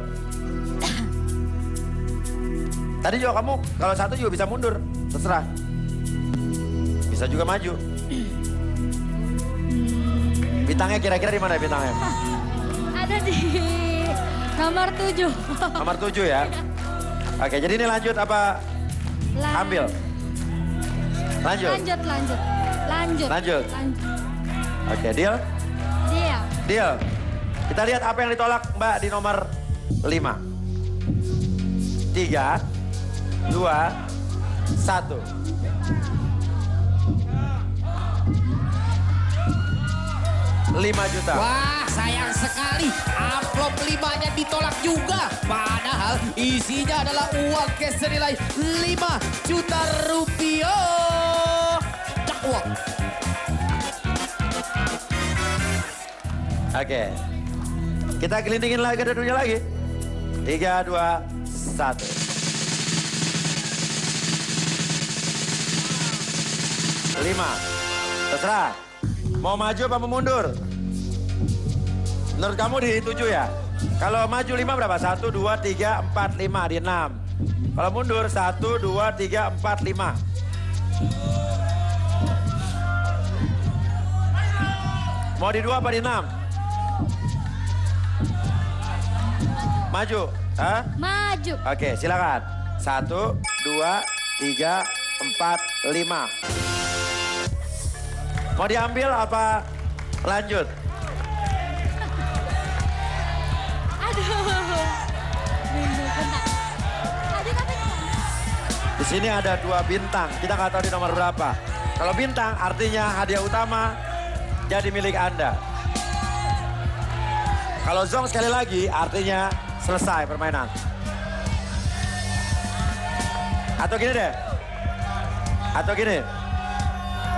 Tadi juga kamu kalau 1 juga bisa mundur, terserah. Bisa juga maju. Bintangnya kira-kira di mana bintangnya? Ada di Nomor 7. Nomor 7 ya. Oke, jadi ini lanjut apa ambil? Lanjut. Lanjut. Oke, deal? Dia. Deal. Kita lihat apa yang ditolak Mbak di nomor 5. 3, 2, 1. Rp5 juta. Wah, sayang sekali. Amplop 5-nya ditolak juga. Padahal isinya adalah uang cash senilai 5 juta rupiah. Cak uang. Oke. Kita gelindingin lagi dadanya lagi. 3, 2, 1. Lima. Terserah. Mau maju apa mau mundur? Menurut kamu di 7 ya? Kalau maju 5 berapa? 1, 2, 3, 4, 5. Di 6. Kalau mundur 1, 2, 3, 4, 5. Mau di 2 apa di 6? Maju. Hah? Maju. Oke, silakan. 1, 2, 3, 4, 5. Mau diambil apa lanjut? Aduh. Bentar. Aduh, tapi... Di sini ada 2 bintang. Kita nggak tahu di nomor berapa. Kalau bintang artinya hadiah utama jadi milik Anda. Kalau zong sekali lagi artinya selesai permainan. Atau gini deh. Atau gini.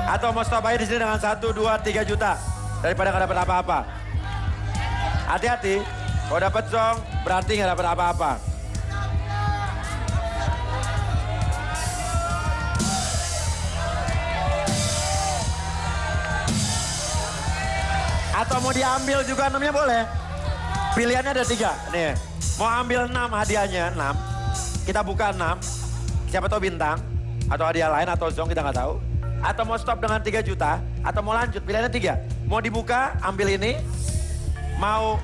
Atau mau stop aja di sini dengan 1, 2, 3 juta. Daripada nggak dapat apa-apa. Hati-hati. Kalau dapat zong berarti nggak dapat apa-apa. Atau mau diambil juga 6-nya boleh. Pilihannya ada 3. Nih, mau ambil 6 hadiahnya, 6. Kita buka 6. Siapa tahu bintang. Atau hadiah lain atau zong kita nggak tahu. Atau mau stop dengan 3 juta. Atau mau lanjut, pilihannya 3. Mau dibuka, ambil ini. Mau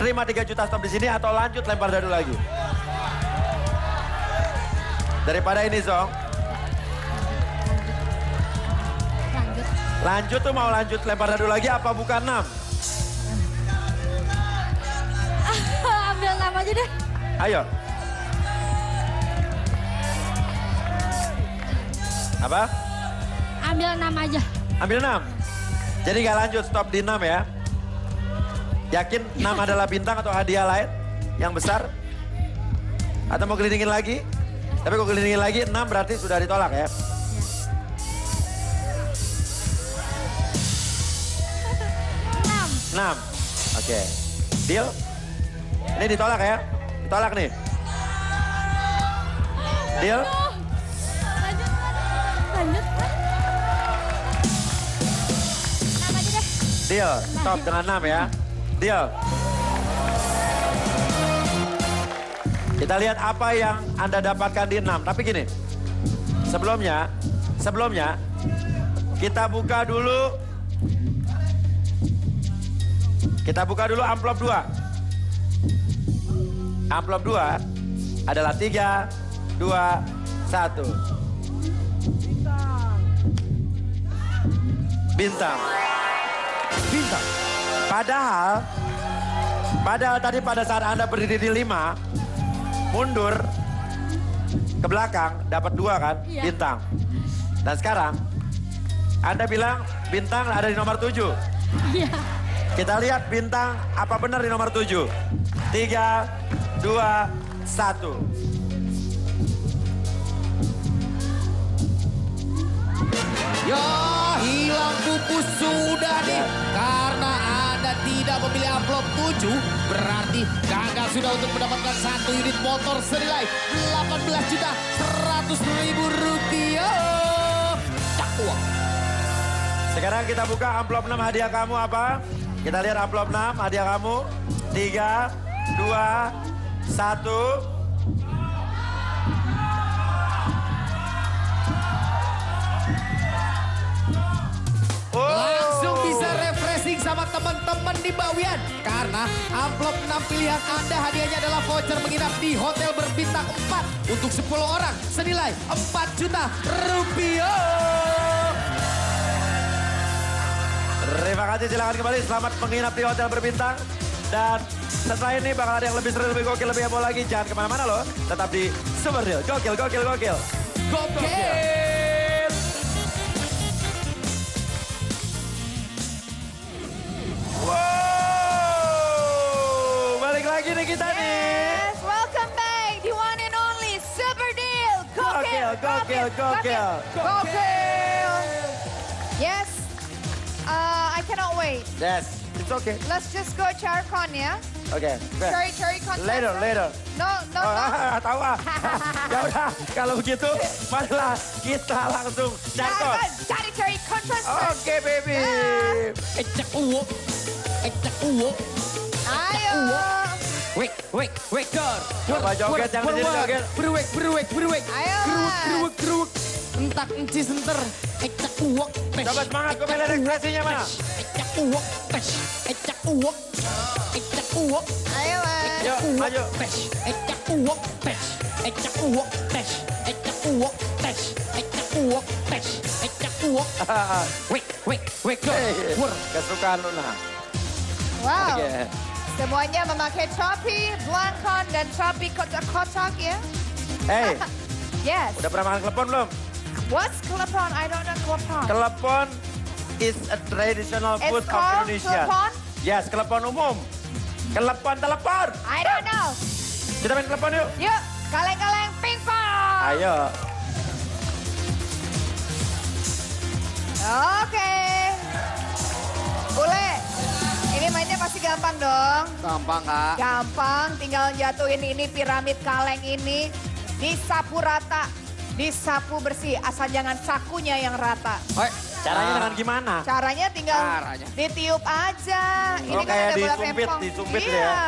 terima 3 juta stop di sini atau lanjut lempar dadu lagi. Daripada ini zong. Lanjut. Lanjut tuh mau lanjut lempar dadu lagi apa bukan 6? Ambil 6 aja deh. Ayo. Apa? Ambil 6 aja. Ambil 6. Jadi gak lanjut, stop di 6 ya. Yakin 6 adalah bintang atau hadiah lain yang besar? Atau mau gelindingin lagi? Tapi kalau gelindingin lagi 6 berarti sudah ditolak ya. 6. Oke. Deal? Ini ditolak ya? Ditolak nih. Deal? Lanjut. 6 aja deh. Deal. Stop dengan 6 ya. Deal. Kita lihat apa yang Anda dapatkan di 6. Tapi gini, sebelumnya kita buka dulu amplop 2. Amplop 2 adalah 3, 2, 1. Bintang. Padahal tadi pada saat Anda berdiri di 5, mundur ke belakang dapat 2 kan, Iya. bintang. Dan sekarang Anda bilang bintang ada di nomor 7. Iya. Kita lihat bintang apa benar di nomor 7. 3, 2, 1. Ya, hilang pupus sudah nih. Karena Anda tidak memilih amplop 7, berarti gagal sudah untuk mendapatkan 1 unit motor senilai 18.100.000 rupiah. Cak uang. Sekarang kita buka amplop 6 hadiah kamu apa? Kita lihat amplop 6 hadiah kamu. 3, 2, 1. Langsung bisa refreshing sama teman. teman-teman di Bawian. Karena amplop 6 pilihan Anda hadiahnya adalah voucher menginap di hotel berbintang 4 untuk 10 orang senilai 4 juta rupiah. Terima kasih, silakan kembali. Selamat menginap di hotel berbintang. Dan setelah ini bakal ada yang lebih seru, lebih gokil, lebih heboh lagi. Jangan kemana-mana loh. Tetap di Super Deal. Gokil, gokil, gokil. Gokil. Wow, balik lagi nih kita nih. Yes, welcome back. The one and only Super Deal. Gokil, gokil, gokil. Gokil. Yes, I cannot wait. Yes, it's okay. Let's just go Charcon ya. Oke. Cherry contest. Later. No. Tahu ah. Ya udah, kalau begitu, marilah kita langsung Charcon. Cari cherry contest. Oke, baby. Ecek uwo. Ayo. Wek, Dor. Coba joget, jangan jadi joget. Berwek. Ayo, Mas. Geruk. Entak enci senter. Ecek uwok. Coba semangat, komentar ekspresinya mana? Ecek uwok. Ecek uwok. Ayo, Mas. Yuk, maju. Ecek uwok. Ecek uwok. Wek, Dor. Wur. Kesukaan lu nah. Wow. Oke. Semuanya memakai topi blankon dan topi kotak-kotak ya. Hey, Yes. udah pernah makan klepon belum? What's klepon? I don't know klepon. Klepon is a traditional It's food of called Indonesia. klepon? Yes, klepon umum. Telepon. I don't know. Kita main klepon yuk. Yuk, kaleng-kaleng pingpong. Ayo. Oke. Ule, ini mainnya pasti gampang dong. Gampang, Kak. Gampang, tinggal jatuhin ini piramid kaleng ini. Disapu rata, disapu bersih. Asal jangan sakunya yang rata. Caranya dengan gimana? Caranya tinggal Caranya. ditiup aja. Ini Oh, kan kayak ada bola disumpit, pempong. disumpit Iya. ya.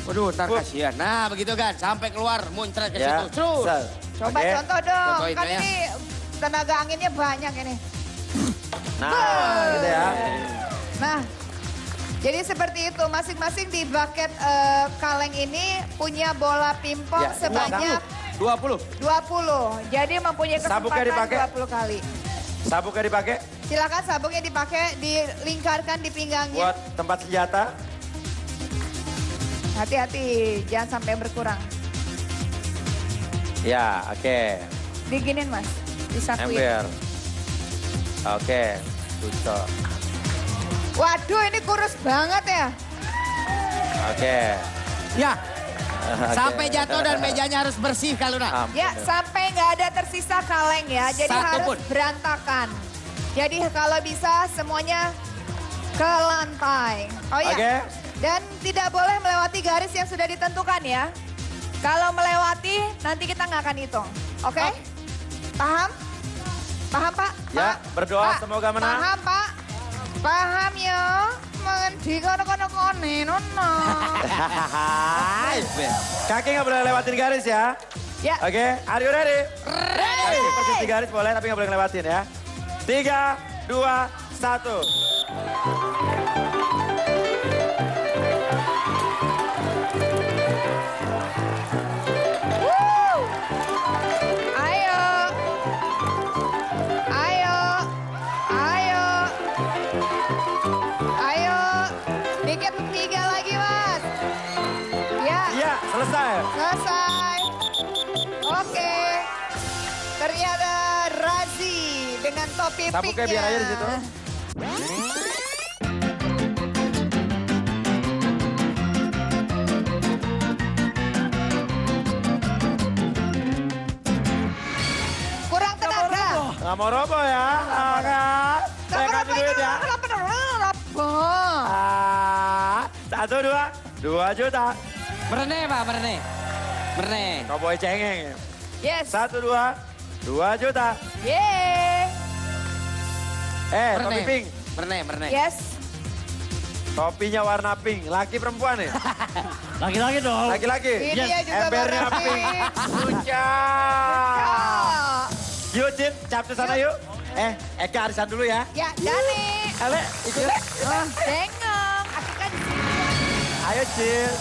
Waduh, ntar kasihan. Nah, begitu kan. Sampai keluar, muncrat ke Ya. situ. Terus. Coba Oke. contoh dong. Contohin Kan ya. ini tenaga anginnya banyak ini. Nah, gitu ya. Nah, jadi seperti itu. Masing-masing di bucket kaleng ini punya bola pingpong Ya, sebanyak 20. 20. Jadi mempunyai Sabuknya kesempatan dipakai? 20 kali. Sabuknya dipakai Silakan sabuknya dipakai, dilingkarkan di pinggangnya. buat tempat senjata. Hati-hati, jangan sampai berkurang. Ya, oke. Diginin mas, disakuin. Ember. Oke, tutup. Waduh, ini kurus banget ya. Oke. Ya, Oke. sampai jatuh dan mejanya harus bersih kalau nak. Ampun. Ya, sampai nggak ada tersisa kaleng ya. Jadi Satu harus pun. berantakan. Jadi kalau bisa semuanya ke lantai. Oh iya. Oke. Dan tidak boleh melewati garis yang sudah ditentukan ya. Kalau melewati, nanti kita nggak akan hitung. Oke? Paham? Paham Pak? Ya, Pak? berdoa Pak, semoga menang. Paham Pak? Paham ya? Mengendi kono-kono nona. Kaki nggak boleh lewatin garis ya. Ya. Oke, are you ready? Ready. Kaki persis di garis boleh, tapi nggak boleh ngelewatin ya. 3, 2, 1. Woo! Ayo. Ayo. Ayo. Ayo. Dikit 3 lagi, Mas. Ya, Iya, selesai. selesai. Oke. Ternyata Razi dengan topi Sabuknya piknya. biar aja di situ. Kurang tenaga. Nggak mau roboh ya. Oke. Saya kasih duit ya. Ah, 1, 2, 2 juta. Merene, Pak, merene. Merene. Cowboy cengeng. Yes. 1, 2, 2 juta. Yeay. Topi pink. Merene. Yes. Topinya warna pink. Laki perempuan ya? Laki-laki dong. Laki-laki. Ini dia juga Embernya warna pink. pink. Luca. Oh. Yuk, Jin. Capcus sana yuk. Eka arisan dulu ya. Ya, Dani. Ale, ikut. Tengok. Ayo, Cil.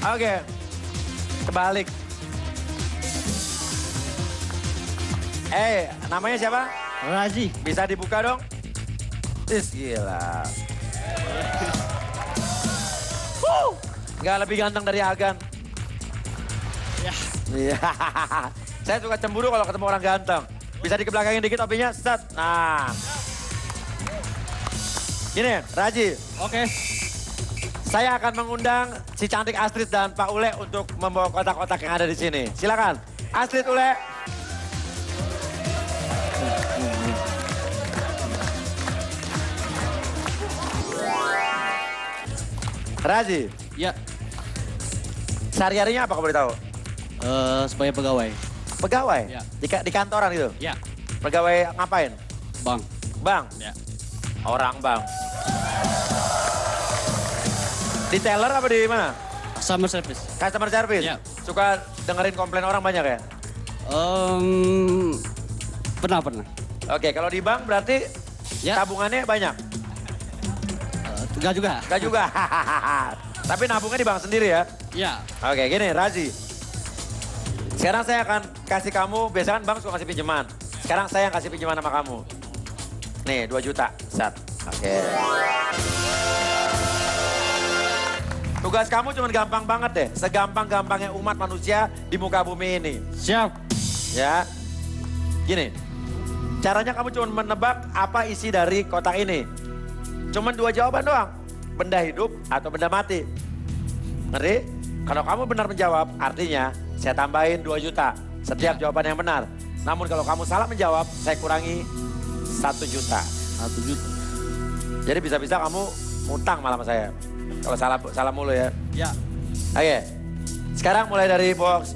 Oke. Kebalik. Namanya siapa? Razi. Bisa dibuka dong? Gila. Nggak lebih ganteng dari Agan. Ya. Iya. Saya suka cemburu kalau ketemu orang ganteng. Bisa dikebelakangin dikit topinya, set. Nah. Gini, Raji. Oke. Saya akan mengundang si cantik Astrid dan Pak Ule untuk membawa kotak-kotak yang ada di sini. Silakan. Astrid, Ule. Raji, Ya. sehari-harinya apa kamu boleh tahu? Sebagai pegawai. Pegawai? Ya. Di kantoran gitu? Ya. Pegawai ngapain? Bang. Bang? Ya. Orang bang. Di teller apa di mana? Customer service. Customer service? Ya. Suka dengerin komplain orang banyak ya? Pernah. Oke, kalau di bank berarti Ya. tabungannya banyak? Enggak juga. Enggak juga. Tapi nabungnya di bank sendiri ya? Ya. Oke, gini Razi. Sekarang saya akan kasih kamu, biasanya kan bank suka kasih pinjaman. Sekarang saya yang kasih pinjaman sama kamu. Nih, 2 juta. Set. Oke. Tugas kamu cuma gampang banget deh. Segampang-gampangnya umat manusia di muka bumi ini. Siap. Ya. Gini. Caranya kamu cuma menebak apa isi dari kotak ini. Cuman 2 jawaban doang. Benda hidup atau benda mati. Ngerti? Kalau kamu benar menjawab, artinya saya tambahin 2 juta. Setiap jawaban yang benar. Namun kalau kamu salah menjawab, saya kurangi 1 juta. 1 juta. Jadi bisa-bisa kamu ngutang malah sama saya. Kalau salah mulu ya. Ya. Oke. Sekarang mulai dari box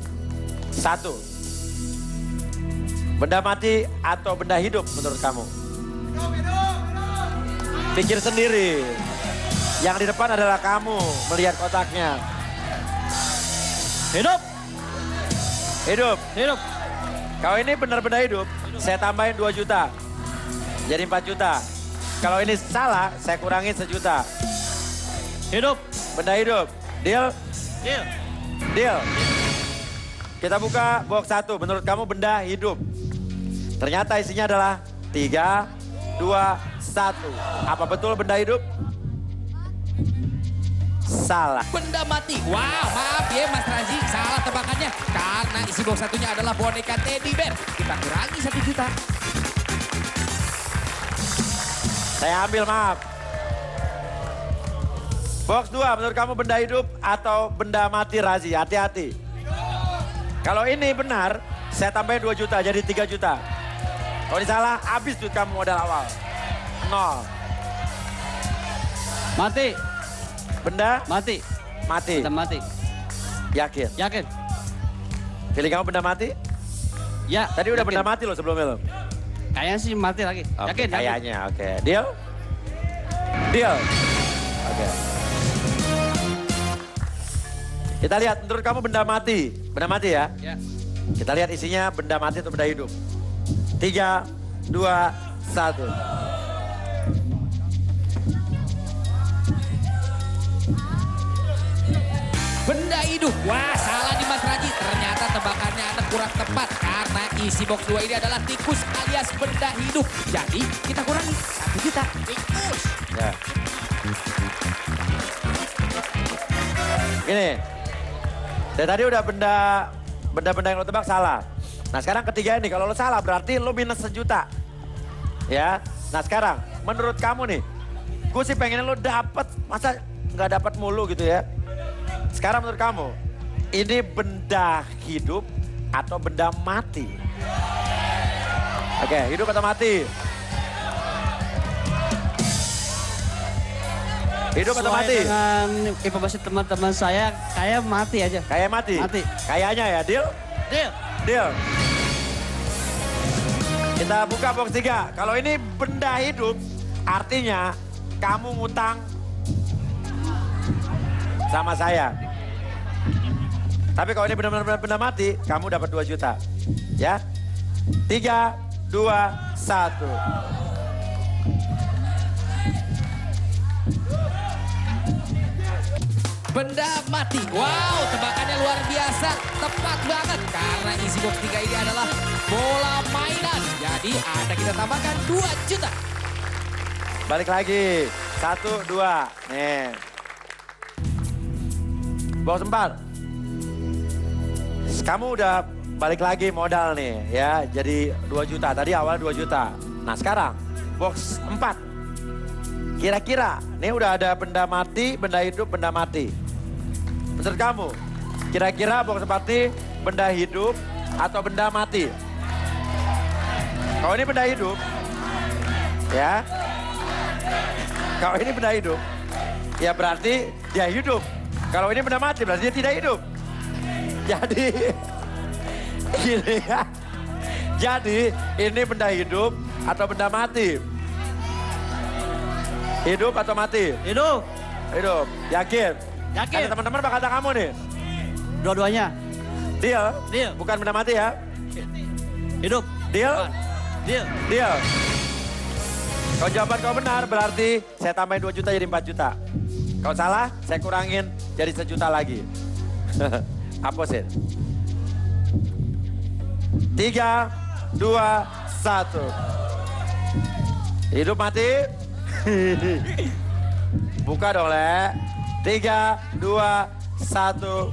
1. Benda mati atau benda hidup menurut kamu? Pikir sendiri. Yang di depan adalah kamu melihat kotaknya. Hidup. Hidup. Hidup. Kalau ini benar benda hidup, saya tambahin 2 juta. Jadi 4 juta. Kalau ini salah, saya kurangin 1 juta. Hidup. Benda hidup. Deal? Deal. Deal. Kita buka box 1. Menurut kamu benda hidup. Ternyata isinya adalah 3, 2, 1. Apa betul benda hidup? Salah. Benda mati. Wow, maaf ya Mas Razi, salah tebakannya. Karena isi box satunya adalah boneka teddy bear. Kita kurangi 1 juta. Saya ambil, maaf. Box 2, menurut kamu benda hidup atau benda mati, Razi? Hati-hati. Kalau ini benar, saya tambahin 2 juta jadi 3 juta. Kalau ini salah, habis duit kamu modal awal. 0. Mati. Benda Mati. mati. Benda mati. Yakin? Yakin? Feeling kamu benda mati? Ya. Tadi udah yakin. benda mati loh sebelumnya loh. Kayaknya sih mati lagi. Oke, Yakin? kayaknya, oke. Deal? Deal? Oke. Kita lihat, menurut kamu benda mati. Benda mati ya? Ya. Kita lihat isinya benda mati atau benda hidup. 3, 2, 1. Benda hidup. Wah, salah nih Mas Raji. Ternyata tebakannya Anda kurang tepat. Karena isi box 2 ini adalah tikus alias benda hidup. Jadi kita kurangi 1 juta. Tikus. Ya. Gini. Dari tadi udah benda-benda yang lo tebak salah. Nah sekarang ketiga ini, kalau lo salah berarti lo minus 1 juta. Ya. Nah sekarang, menurut kamu nih, gue sih pengen lo dapet, masa nggak dapat mulu gitu ya. Sekarang menurut kamu, ini benda hidup atau benda mati? Oke, hidup atau mati? Hidup atau Sesuai mati? dengan informasi teman-teman saya, kayak mati aja. Kayak mati? Mati. Kayaknya ya, deal? Deal. Deal. Kita buka box 3. Kalau ini benda hidup, artinya kamu ngutang sama saya. Tapi kalau ini benar-benar benda mati, kamu dapat 2 juta. Ya. 3, 2, 1. benda mati. Wow, tebakannya luar biasa. Tepat banget. Karena isi box 3 ini adalah bola mainan. Jadi ada kita tambahkan 2 juta. Balik lagi. 1, 2. Nih. Box 4. Kamu udah balik lagi modal nih ya. Jadi 2 juta. Tadi awal 2 juta. Nah sekarang box 4. Kira-kira nih udah ada benda mati, benda hidup, benda mati. Menurut kamu, kira-kira box 4 ini benda hidup atau benda mati? Kalau ini benda hidup, ya. Kalau ini benda hidup, ya berarti dia hidup. Kalau ini benda mati, berarti dia tidak hidup. Jadi, ini ya. Jadi, ini benda hidup atau benda mati? Hidup atau mati? Hidup. Hidup. Yakin? Yakin. Ada teman-teman apa kata kamu nih? Dua-duanya. Deal? Deal. Bukan benda mati ya? Hidup. Deal? Deal. Deal. Kalau jawaban kau benar berarti saya tambahin 2 juta jadi 4 juta. Kalau salah saya kurangin jadi 1 juta lagi. Hapusin. 3, 2, 1. Hidup mati? Buka dong, Le. 3, 2, 1.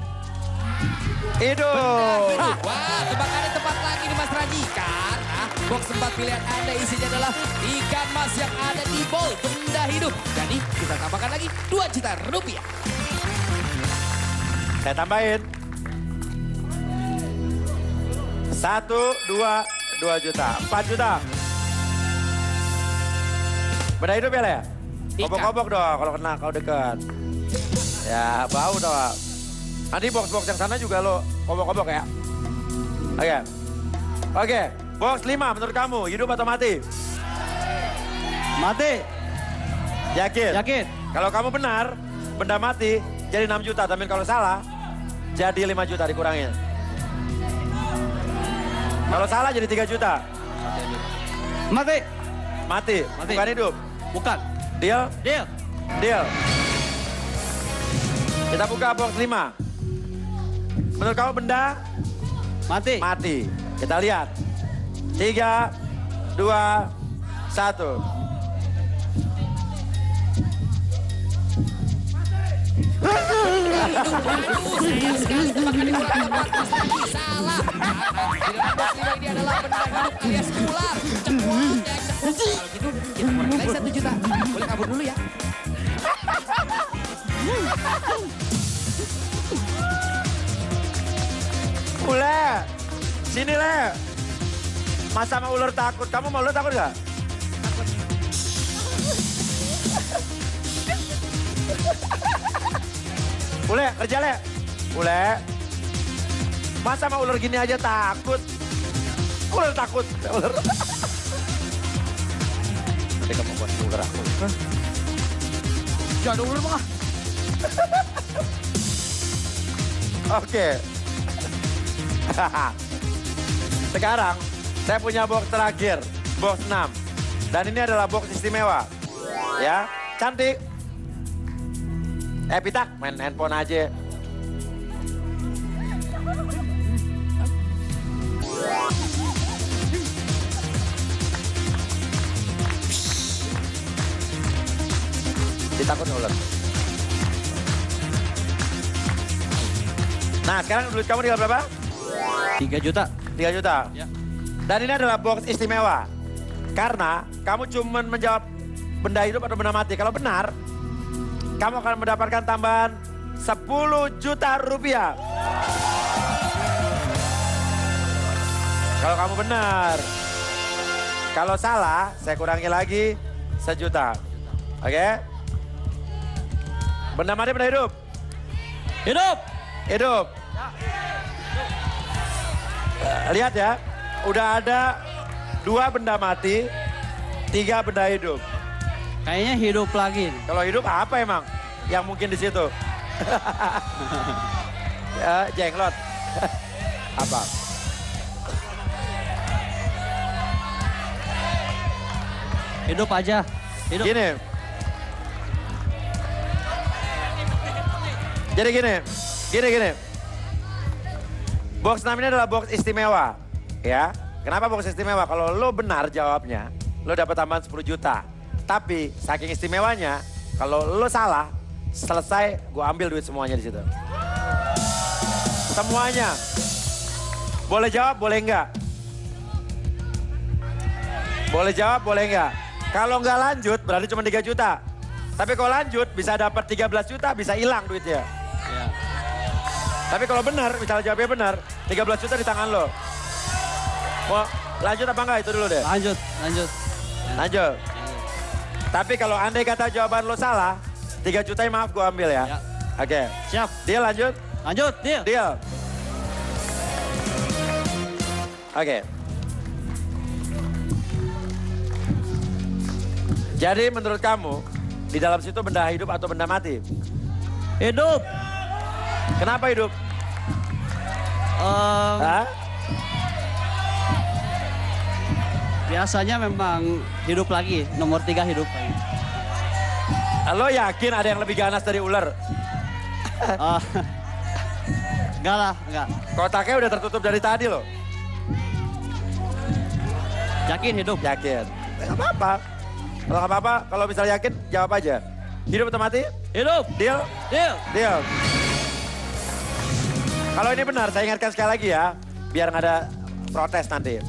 Hidup. Wah, tebakannya tepat lagi nih Mas Raji. Karena box 4 pilihan Anda isinya adalah ikan mas yang ada di bowl benda hidup. Jadi kita tambahkan lagi 2 juta rupiah. Saya tambahin. 1, 2, 2 juta. 4 juta. Benda hidup ya, Le? Kobok-kobok dong kalau kena, kalau dekat. Ya, bau dong. Nanti box-box yang sana juga lo kobok-kobok ya. Oke. Oke, box 5 menurut kamu hidup atau mati? Mati. Yakin? Yakin. Kalau kamu benar, benda mati jadi 6 juta. Tapi kalau salah, jadi 5 juta dikurangin. Kalau salah jadi 3 juta. Mati. Mati, Mati. bukan hidup. Bukan. Deal? Deal. Deal. Kita buka box 5. Menurut kamu benda? Mati. Mati. Kita lihat. 3, 2, 1. Aduh, sayang sekali tebakannya kurang tepat Mas Raji. Salah. Karena box 5 ini adalah benda hidup alias ular. Cekuak, ya cekuak. Kalau gitu kita kurangi lagi 1 juta. Boleh kabur dulu ya. Le, sini Le. Mas sama ular takut. Kamu mau ular takut gak? Ule, kerja Le. Ule. Mas sama ular gini aja takut. Ular takut. Ular. Nanti kamu buat ular aku. Jangan ular mah. Oke. Sekarang saya punya box terakhir, box 6. Dan ini adalah box istimewa. Ya, cantik. Pitak, main handphone aja. Ditakut ular. Nah, sekarang duit kamu tinggal berapa? 3 juta. 3 juta. Ya. Dan ini adalah box istimewa. Karena kamu cuma menjawab benda hidup atau benda mati. Kalau benar, kamu akan mendapatkan tambahan 10 juta rupiah. Kalau kamu benar. Kalau salah, saya kurangi lagi 1 juta. Oke? Benda mati, benda hidup? Hidup. Hidup. Lihat ya, udah ada 2 benda mati, 3 benda hidup. Kayaknya hidup lagi. Kalau hidup apa emang yang mungkin di situ? Ya, jenglot. Apa? Hidup aja. Hidup. Gini. Jadi gini. Box 6 ini adalah box istimewa, ya. Kenapa box istimewa? Kalau lo benar jawabnya, lo dapat tambahan 10 juta. Tapi saking istimewanya, kalau lo salah, selesai gue ambil duit semuanya di situ. Semuanya. Boleh jawab, boleh enggak? Boleh jawab, boleh enggak? Kalau enggak lanjut berarti cuma 3 juta. Tapi kalau lanjut bisa dapat 13 juta, bisa hilang duitnya. Ya. Tapi kalau benar, misalnya jawabnya benar, 13 juta di tangan lo. Mau lanjut apa enggak itu dulu deh. Lanjut. Tapi kalau andai kata jawaban lo salah, 3 juta maaf gue ambil ya. Ya. Oke. Siap. Deal lanjut. Deal. Deal. Oke. Jadi menurut kamu, di dalam situ benda hidup atau benda mati? Hidup. Kenapa hidup? Hah? Biasanya memang hidup lagi. Nomor 3 hidup lagi. Lo yakin ada yang lebih ganas dari ular? Enggak lah, enggak. Kotaknya udah tertutup dari tadi loh. Yakin hidup? Yakin. Gak apa-apa. Kalau gak apa-apa, kalau misalnya yakin, jawab aja. Hidup atau mati? Hidup. Deal? Deal. Deal. Kalau ini benar, saya ingatkan sekali lagi ya. Biar gak ada protes nanti.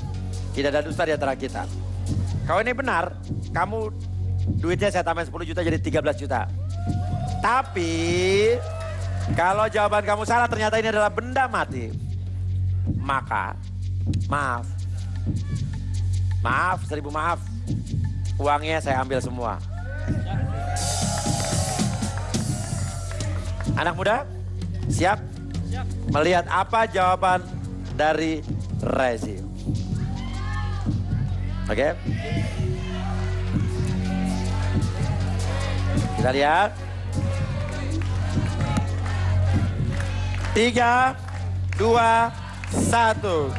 Tidak ada dusta di antara kita. Kalau ini benar, kamu duitnya saya tambahin 10 juta jadi 13 juta. Tapi, kalau jawaban kamu salah ternyata ini adalah benda mati. Maka, maaf. Maaf, 1000 maaf. Uangnya saya ambil semua. Anak muda, siap? Siap. Melihat apa jawaban dari Rezi? Oke? Kita lihat. 3, 2, 1.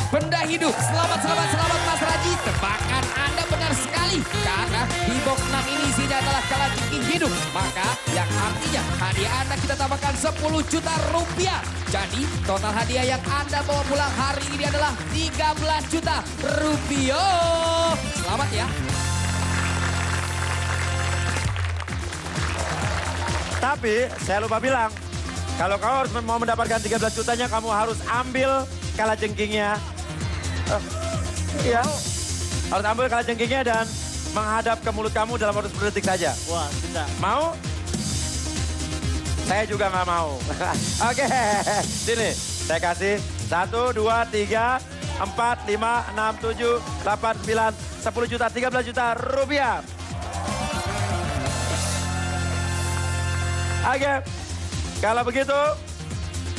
Benda hidup. Selamat Mas Raji. Tebakan Anda benar sekali. Karena di box 6 ini isinya adalah kalajengking hidup. Maka yang artinya hadiah Anda kita tambahkan 10 juta rupiah. Jadi total hadiah yang Anda bawa pulang hari ini adalah 13 juta rupiah. Selamat ya. Tapi saya lupa bilang. Kalau kamu harus mau mendapatkan 13 jutanya, kamu harus ambil kalajengkingnya. Iya, harus ambil kalajengkingnya dan menghadap ke mulut kamu dalam waktu 10 detik saja. Wah, tidak. Mau? Saya juga nggak mau. Oke, sini. Saya kasih 1, 2, 3, 4, 5, 6, 7, 8, 9, 10 juta, 13 juta rupiah. Oke, kalau begitu,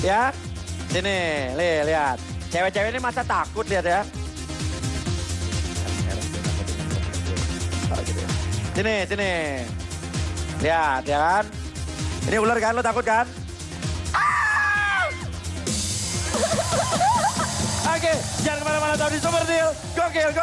ya, sini, lihat. Cewek-cewek ini masa takut lihat ya. Sini. Lihat ya kan. Ini ular kan, lo takut kan? Oke, jangan kemana-mana, tahu di Super Deal. Gokil.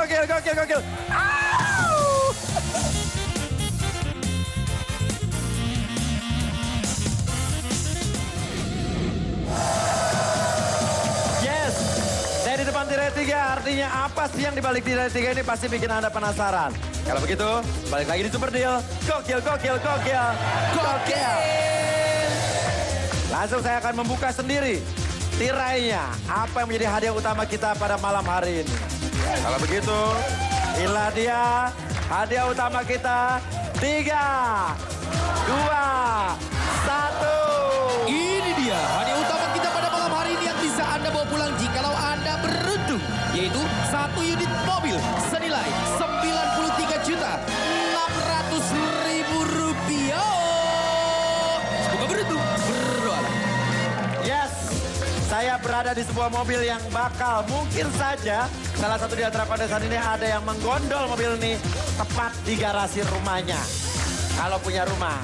Di depan tirai 3, artinya apa sih yang dibalik tirai 3 ini pasti bikin Anda penasaran. Kalau begitu, balik lagi di Super Deal. Gokil. Langsung saya akan membuka sendiri tirainya. Apa yang menjadi hadiah utama kita pada malam hari ini. Kalau begitu, inilah dia hadiah utama kita. 3, 2, 1. Ini dia hadiah utama kita pada malam hari ini yang bisa Anda bawa pulang jikalau Anda beruntung. Yaitu 1 unit mobil senilai 93 juta 600 ribu rupiah. Semoga beruntung berdoa. Yes, saya berada di sebuah mobil yang bakal mungkin saja salah satu di antara kontesan ini ada yang menggondol mobil ini tepat di garasi rumahnya. Kalau punya rumah.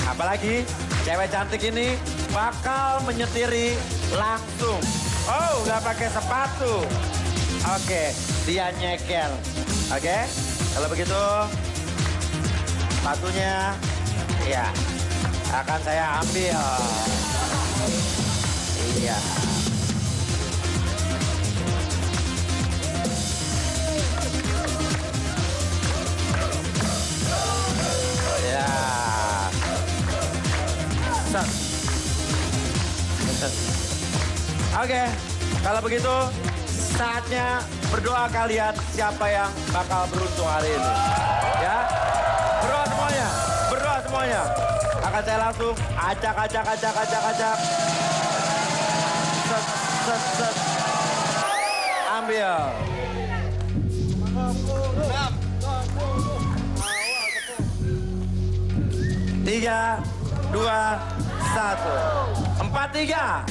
Apalagi cewek cantik ini bakal menyetiri langsung. Oh, nggak pakai sepatu. Oke, dia nyeker. Oke, kalau begitu Sepatunya, ya, akan saya ambil. Iya. Ya. Oke, kalau begitu saatnya berdoa kalian siapa yang bakal beruntung hari ini. Ya, berdoa semuanya, berdoa semuanya. Akan saya langsung acak. Set. Ambil. Tiga, 2, 1. 4-3.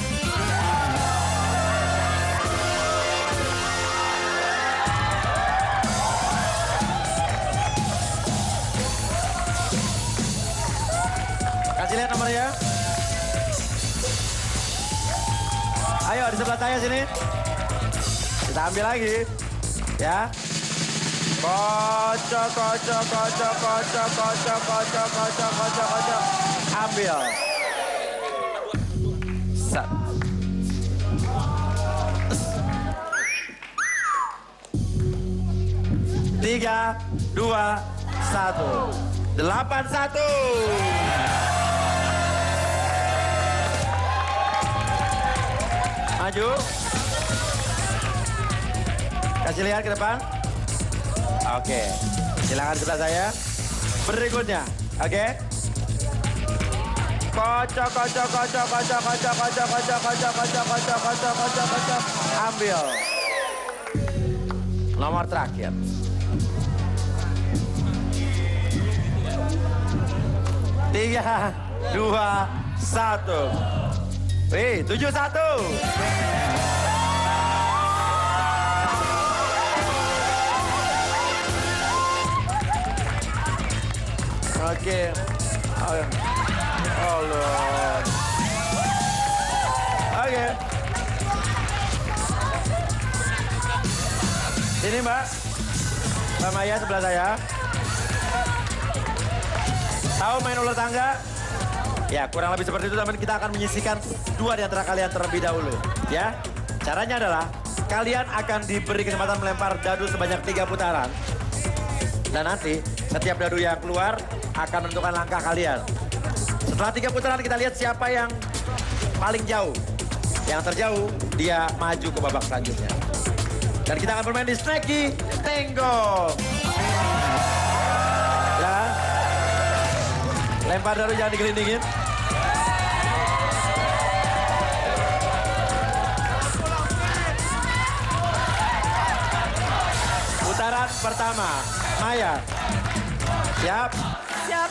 Kasih lihat nomornya. Ayo di sebelah saya sini. Kita ambil lagi. Ya. Kocok. Ambil. Set. Tiga, 2, 1. 8-1. Maju. Kasih lihat ke depan. Oke. Silakan sebelah saya. Berikutnya. Oke. Kocok. Ambil. Nomor terakhir. 3, 2, 1. 7-1. Oke. Allah. Oke. Ini Mbak. Mbak Maya sebelah saya. Tahu main ular tangga? Ya, kurang lebih seperti itu, teman. Kita akan menyisihkan 2 di antara kalian terlebih dahulu. Ya, caranya adalah kalian akan diberi kesempatan melempar dadu sebanyak 3 putaran. Dan nanti setiap dadu yang keluar akan menentukan langkah kalian. Setelah 3 putaran kita lihat siapa yang paling jauh. Yang terjauh dia maju ke babak selanjutnya. Dan kita akan bermain di Snacky Tango. Ya. Lempar dadu jangan digelindingin. Putaran pertama, Maya. Siap? Siap.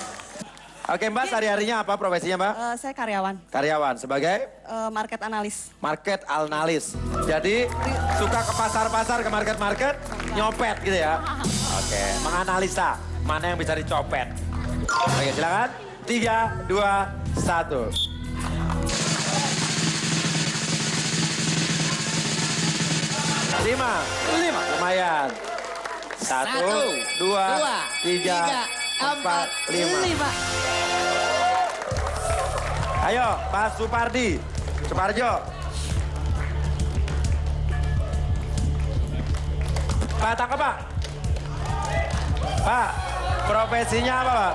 Oke Mbak, sehari-harinya apa profesinya Mbak? Saya karyawan. Karyawan, sebagai? Market analis. Market analis. Jadi suka ke pasar-pasar, ke market-market, nyopet gitu ya? Oke, menganalisa mana yang bisa dicopet. Oke, silakan. 3, 2, 1. Lima, lumayan. 1, 2, 3, 4, 5. Ayo, Pak Supardi, Suparjo. Pak, tangkap Pak. Pak, profesinya apa Pak?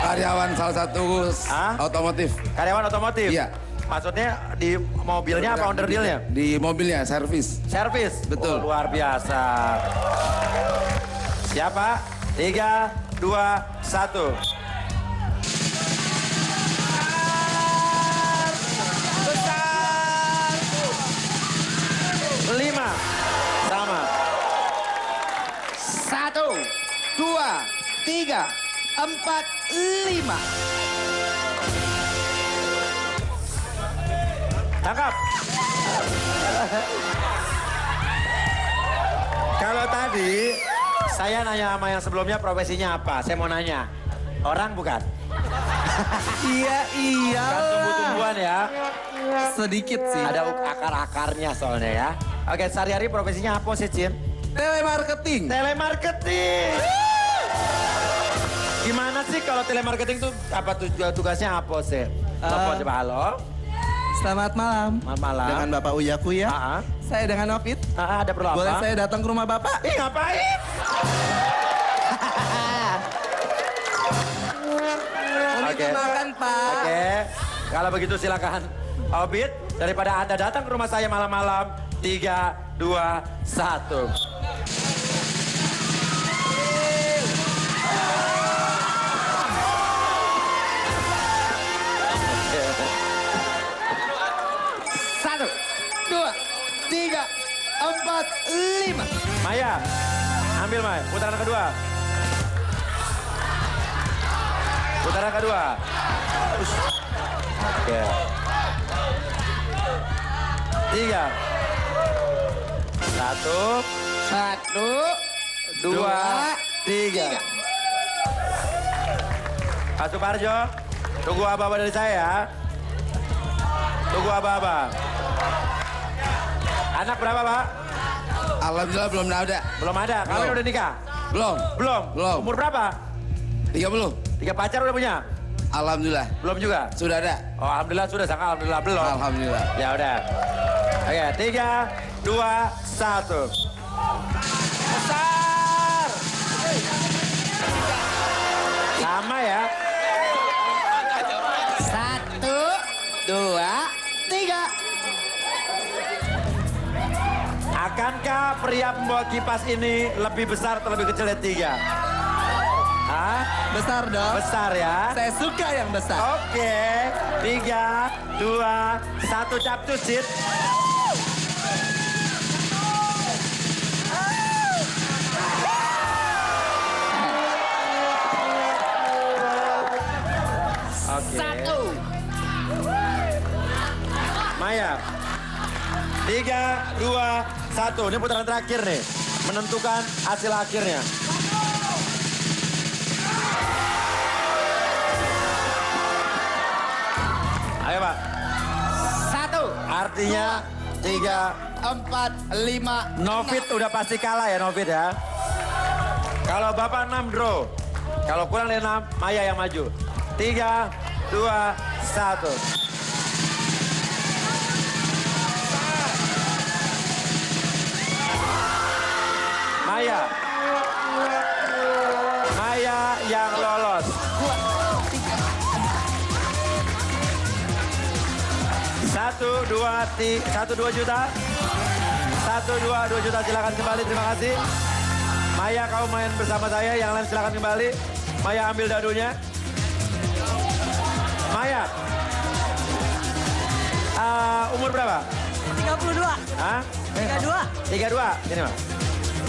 Karyawan salah satu otomotif. Karyawan otomotif? Iya. Maksudnya di mobilnya apa onder dealnya? Di mobilnya, servis. Servis? Betul. Oh, luar biasa. Siapa? 3, 2, 1. Besar. 5. Sama. 1, 2, 3, 4, 5. Tangkap. Kalau tadi saya nanya sama yang sebelumnya profesinya apa? Saya mau nanya. Orang bukan? Iya. Bukan tumbuh-tumbuhan ya. Sedikit sih. Ada akar-akarnya soalnya ya. Oke, sehari-hari profesinya apa sih, Cin? Telemarketing. Telemarketing. Gimana sih sih kalau telemarketing tuh apa tugasnya apa sih? Telepon coba halo. Selamat malam. Selamat malam. Dengan Bapak Uya Kuya. Saya dengan Novit. Ada perlu apa? Boleh saya datang ke rumah Bapak? Ih, ngapain? Oke. Makan, Pak. Oke. Kalau begitu silakan. Obit, daripada Anda datang ke rumah saya malam-malam. 3, 2, 1. Satu, dua, tiga, empat, lima. Maya, ambil Maya. Putaran kedua. Putaran kedua. Oke. 3. 1, 2, 3. Pak Suparjo, tunggu aba-aba dari saya ya. Tunggu aba-aba. Anak berapa, Pak? Alhamdulillah belum ada. Belum ada. Kalian udah nikah? Belum. Belum. Belum. Umur berapa? 30. 3 pacar udah punya? Alhamdulillah. Belum juga? Sudah ada. Oh, alhamdulillah sudah. Sangka alhamdulillah belum. Alhamdulillah. Ya udah. Oke, 3, 2, 1. Besar. Sama ya. 1, 2, 3. Akankah pria pembawa kipas ini lebih besar atau lebih kecil dari 3? Hah? Besar dong. Besar ya. Saya suka yang besar. Oke. 3, 2, 1 capcus, Cid. Oke. 1. Maya. 3, 2, 1. Ini putaran terakhir nih. Menentukan hasil akhirnya. Ayo, Pak. 1. Artinya 3, 4, 5. Novit udah pasti kalah ya, Novit ya. Kalau Bapak 6 draw. Kalau kurang dari 6, Maya yang maju. 3, 2, 1. Maya. Maya yang lolos. 1, 2 juta. 2 juta, silakan kembali, terima kasih. Maya, kau main bersama saya, yang lain silakan kembali. Maya ambil dadunya. Maya. Umur berapa? 32. Hah? 32. 32, sini Mas.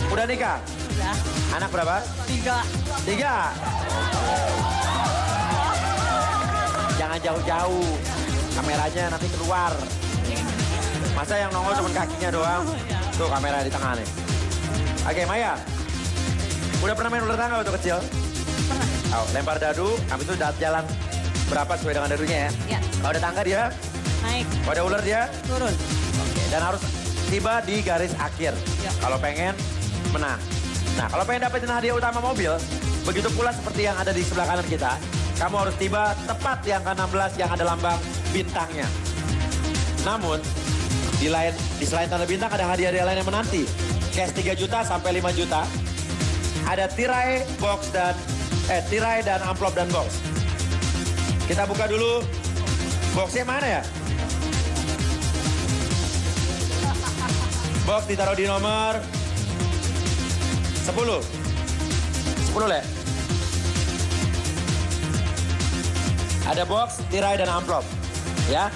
Udah nikah? Udah. Anak berapa? 3. 3. Jangan jauh-jauh. Kameranya nanti keluar. Masa yang nongol cuma kakinya doang? Tuh kamera di tengah nih. Oke, Maya. Udah pernah main ular tangga waktu kecil? Pernah. Oh, lempar dadu, habis itu jalan berapa sesuai dengan dadunya ya? Ya. Kalau ada tangga dia? Naik. Kalau ada ular dia? Turun. Oke, dan harus tiba di garis akhir. Ya. Kalau pengen menang. Nah, kalau pengen dapetin hadiah utama mobil, begitu pula seperti yang ada di sebelah kanan kita, kamu harus tiba tepat di angka 16 yang ada lambang bintangnya. Namun, di selain tanda bintang ada hadiah-hadiah lain yang menanti. Cash 3 juta sampai 5 juta. Ada tirai, box dan tirai dan amplop dan box. Kita buka dulu. Boxnya mana ya? Box ditaruh di nomor 10. 10 Le. Ada box, tirai dan amplop. Ya.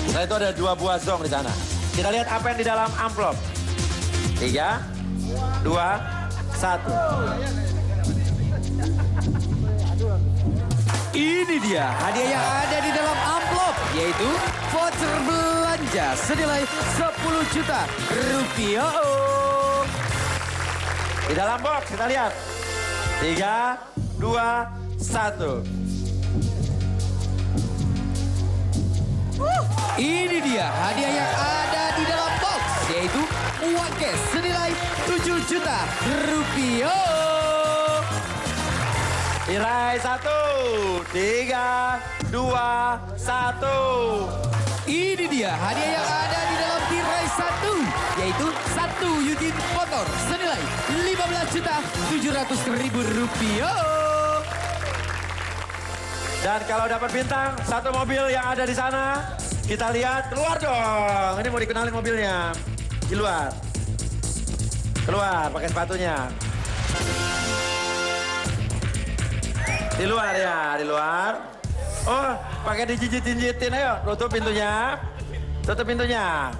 Setelah itu ada 2 buah zong di sana. Kita lihat apa yang di dalam amplop. 3, 2, 1. Ini dia hadiah yang ada di dalam amplop, yaitu voucher belanja senilai 10 juta rupiah. Di dalam box kita lihat. 3, 2, 1. Ini dia hadiah yang ada di dalam box, yaitu uang cash senilai 7 juta rupiah. Tirai 1, 3, 2, 1. Ini dia hadiah yang ada di dalam tirai 1, yaitu 1 unit motor senilai Rp15.700.000. Dan kalau dapat bintang, 1 mobil yang ada di sana, kita lihat keluar dong. Ini mau dikenalin mobilnya. Di luar. Keluar pakai sepatunya. Di luar ya, di luar. Oh, pakai dijijit-jijitin. Ayo, tutup pintunya. Tutup pintunya.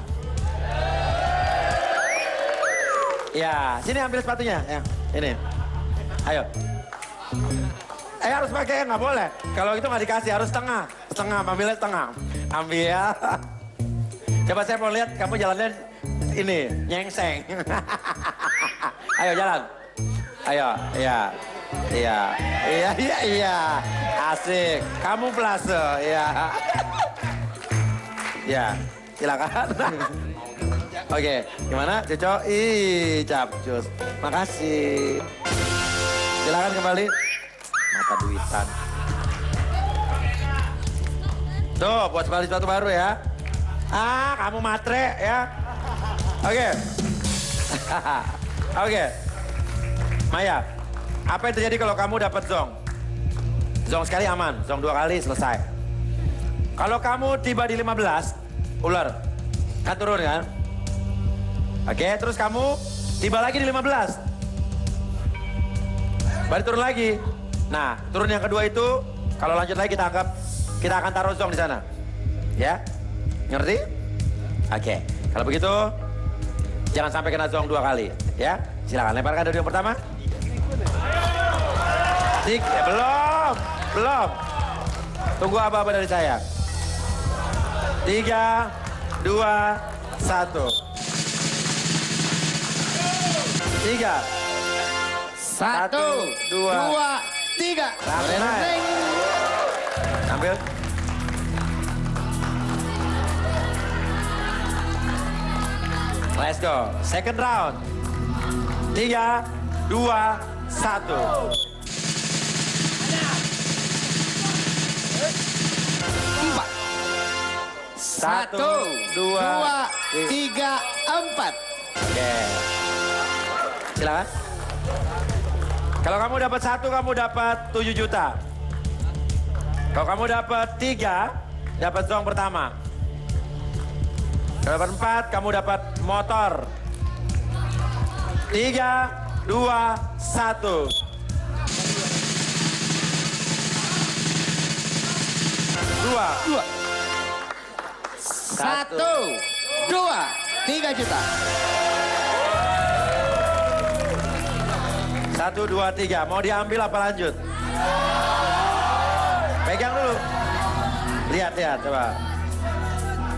Ya, sini ambil sepatunya. Ya, ini. Ayo. Harus pakai, nggak boleh. Kalau itu nggak dikasih, harus setengah. Setengah, ambilnya setengah. Ambil. Coba saya mau lihat kamu jalannya ini, nyengseng. Ayo jalan. Ayo, iya. Iya. Asik. Kamu plase, iya. Ya, silakan. Oke, gimana? Cuco? Ih, capcus. Makasih. Silakan kembali. Mata duitan. Tuh, buat sepatu baru ya. Kamu matre ya. Oke. Oke. Maya, apa yang terjadi kalau kamu dapat zong? Zong sekali aman, zong 2 kali selesai. Kalau kamu tiba di 15, ular. Kan turun kan? Oke, terus kamu tiba lagi di 15. Baru turun lagi. Nah, turun yang kedua itu, kalau lanjut lagi kita akan taruh zong di sana. Ya? Ngerti? Oke. Kalau begitu, jangan sampai kena zong 2 kali. Ya? Silakan lemparkan dari yang pertama. Belum. Tunggu apa-apa dari saya. 3, 2, 1. 3. 1, 2, 3. Ambil. Let's go. Second round. 3, 2, 1. 1, 2, 3, 4. Oke. Silakan. Kalau kamu dapat 1, kamu dapat 7 juta. Kalau kamu dapat 3, dapat zong pertama. Kalau dapat 4, kamu dapat motor. 3, 2, 1. 2. 1, 2, 3 juta. 1, 2, 3. Mau diambil apa lanjut? Pegang dulu. Lihat, coba.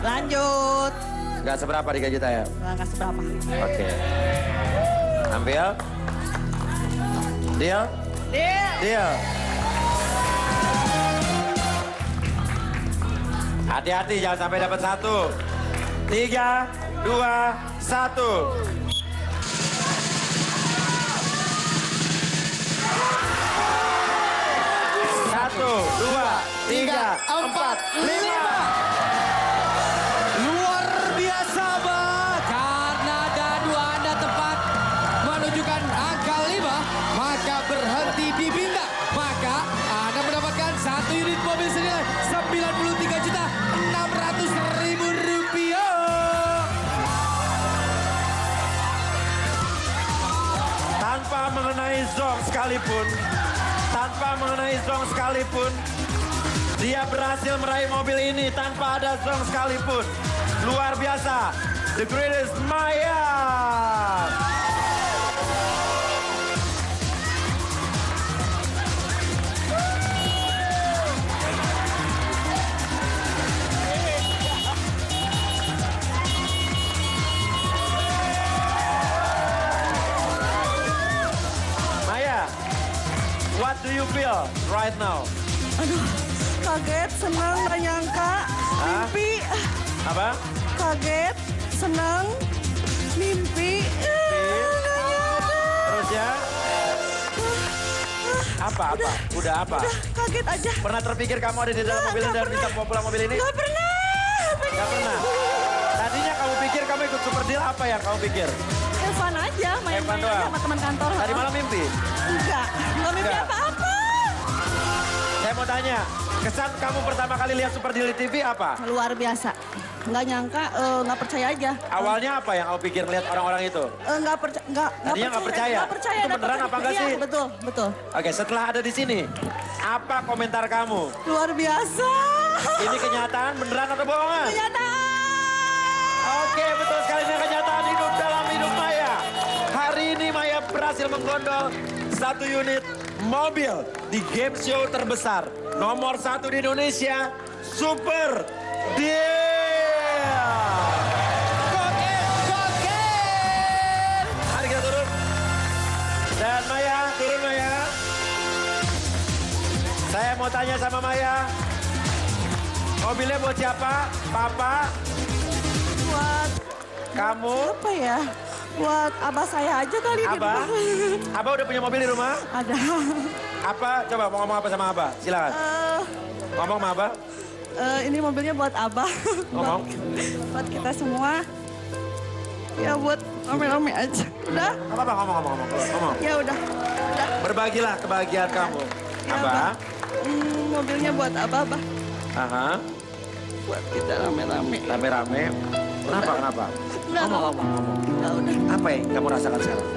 Lanjut. Gak seberapa 3 juta ya? Nggak seberapa. Oke. Ambil. Deal? Deal. Hati-hati jangan sampai dapat 1. 3, 2, 1. 1, 2, 3, 4, 5. Luar biasa, Bang. Karena dadu Anda tepat menunjukkan angka 5, maka berhenti di bintang. Maka Anda mendapatkan 1 unit mobil senilai Rp93.600.000. Tanpa mengenai zong sekalipun, dia berhasil meraih mobil ini tanpa ada zong sekalipun. Luar biasa. The greatest Maya. What do you feel right now? Aduh, kaget, senang, gak nyangka, mimpi. Apa? Kaget, senang, mimpi. Terus ya? Apa? Udah apa? Udah kaget aja. Pernah terpikir kamu ada di dalam mobil ini dan bisa bawa pulang mobil ini? Gak pernah. Gak pernah. Tadinya kamu pikir kamu ikut Super Deal, apa yang kamu pikir? Evan aja, main-main aja sama teman kantor. Tadi malam mimpi? Enggak mimpi Enggak. apa-apa. Saya mau tanya, kesan kamu pertama kali lihat Super Deal di TV apa? Luar biasa. Nggak nyangka, nggak percaya aja. Awalnya apa yang kamu pikir melihat orang-orang itu? Nggak percaya. Tadinya nggak percaya? Nggak percaya. Itu beneran apa enggak sih? Iya, betul. Oke, setelah ada di sini, apa komentar kamu? Luar biasa. Ini kenyataan beneran atau bohongan? Kenyataan. Oke, betul sekali ini kenyataan hidup dalam hidup Maya. Hari ini Maya berhasil menggondol 1 unit mobil di game show terbesar. Nomor 1 di Indonesia, Super Deal. Gokil! Mari kita turun. Dan Maya, turun Maya. Saya mau tanya sama Maya. Mobilnya buat siapa? Papa? Buat Kamu? apa ya? Buat abah saya aja kali di Abah? rumah. Abah udah punya mobil di rumah? Ada. Apa? Coba mau ngomong apa sama Abah? Silakan. Ngomong sama Abah. Ini mobilnya buat abah. Ngomong. Buat kita semua. Ya buat rame-rame aja. Udah? Apa ngomong. Ya udah. Berbagilah kebahagiaan kamu. Ya, Abah. Mobilnya buat abah. Aha. Buat kita rame-rame. Rame-rame. Kenapa? Udah, ngomong. Udah. Apa yang kamu rasakan sekarang?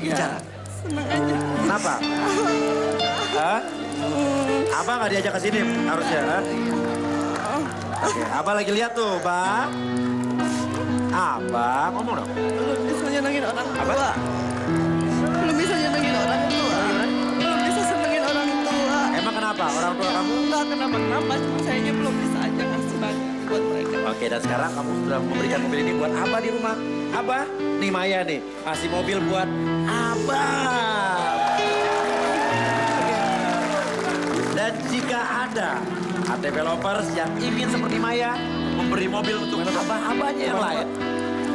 Bicara. Seneng aja. Kenapa? Hah? Abah nggak diajak ke sini harusnya, ha? Oke, Abah lagi lihat tuh, Bang. Abah, ngomong dong. Belum bisa nyenengin orang tua. Apa? Belum bisa nyenengin orang tua. Belum bisa senengin orang tua. Emang kenapa? Orang tua kamu? Enggak kenapa-kenapa, cuma sayangnya belum bisa aja ngasih banyak buat mereka. Oke, dan sekarang kamu sudah memberikan mobil ini buat Abah di rumah. Abah, nih Maya nih, kasih mobil buat Abah. Dan jika ada developers yang ingin seperti Maya, memberi mobil untuk abah-abahnya yang lain,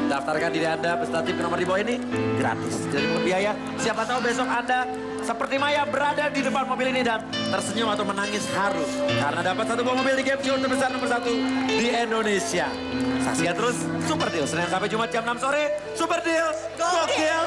daftarkan diri Anda beserta tim ke nomor di bawah ini, gratis. Jadi bukan biaya, siapa tahu besok Anda seperti Maya berada di depan mobil ini dan tersenyum atau menangis haru. Karena dapat 1 buah mobil di game show terbesar nomor 1 di Indonesia. Saksikan terus Super Deal, Senin sampai Jumat jam 6 sore. Super Deal, gokil.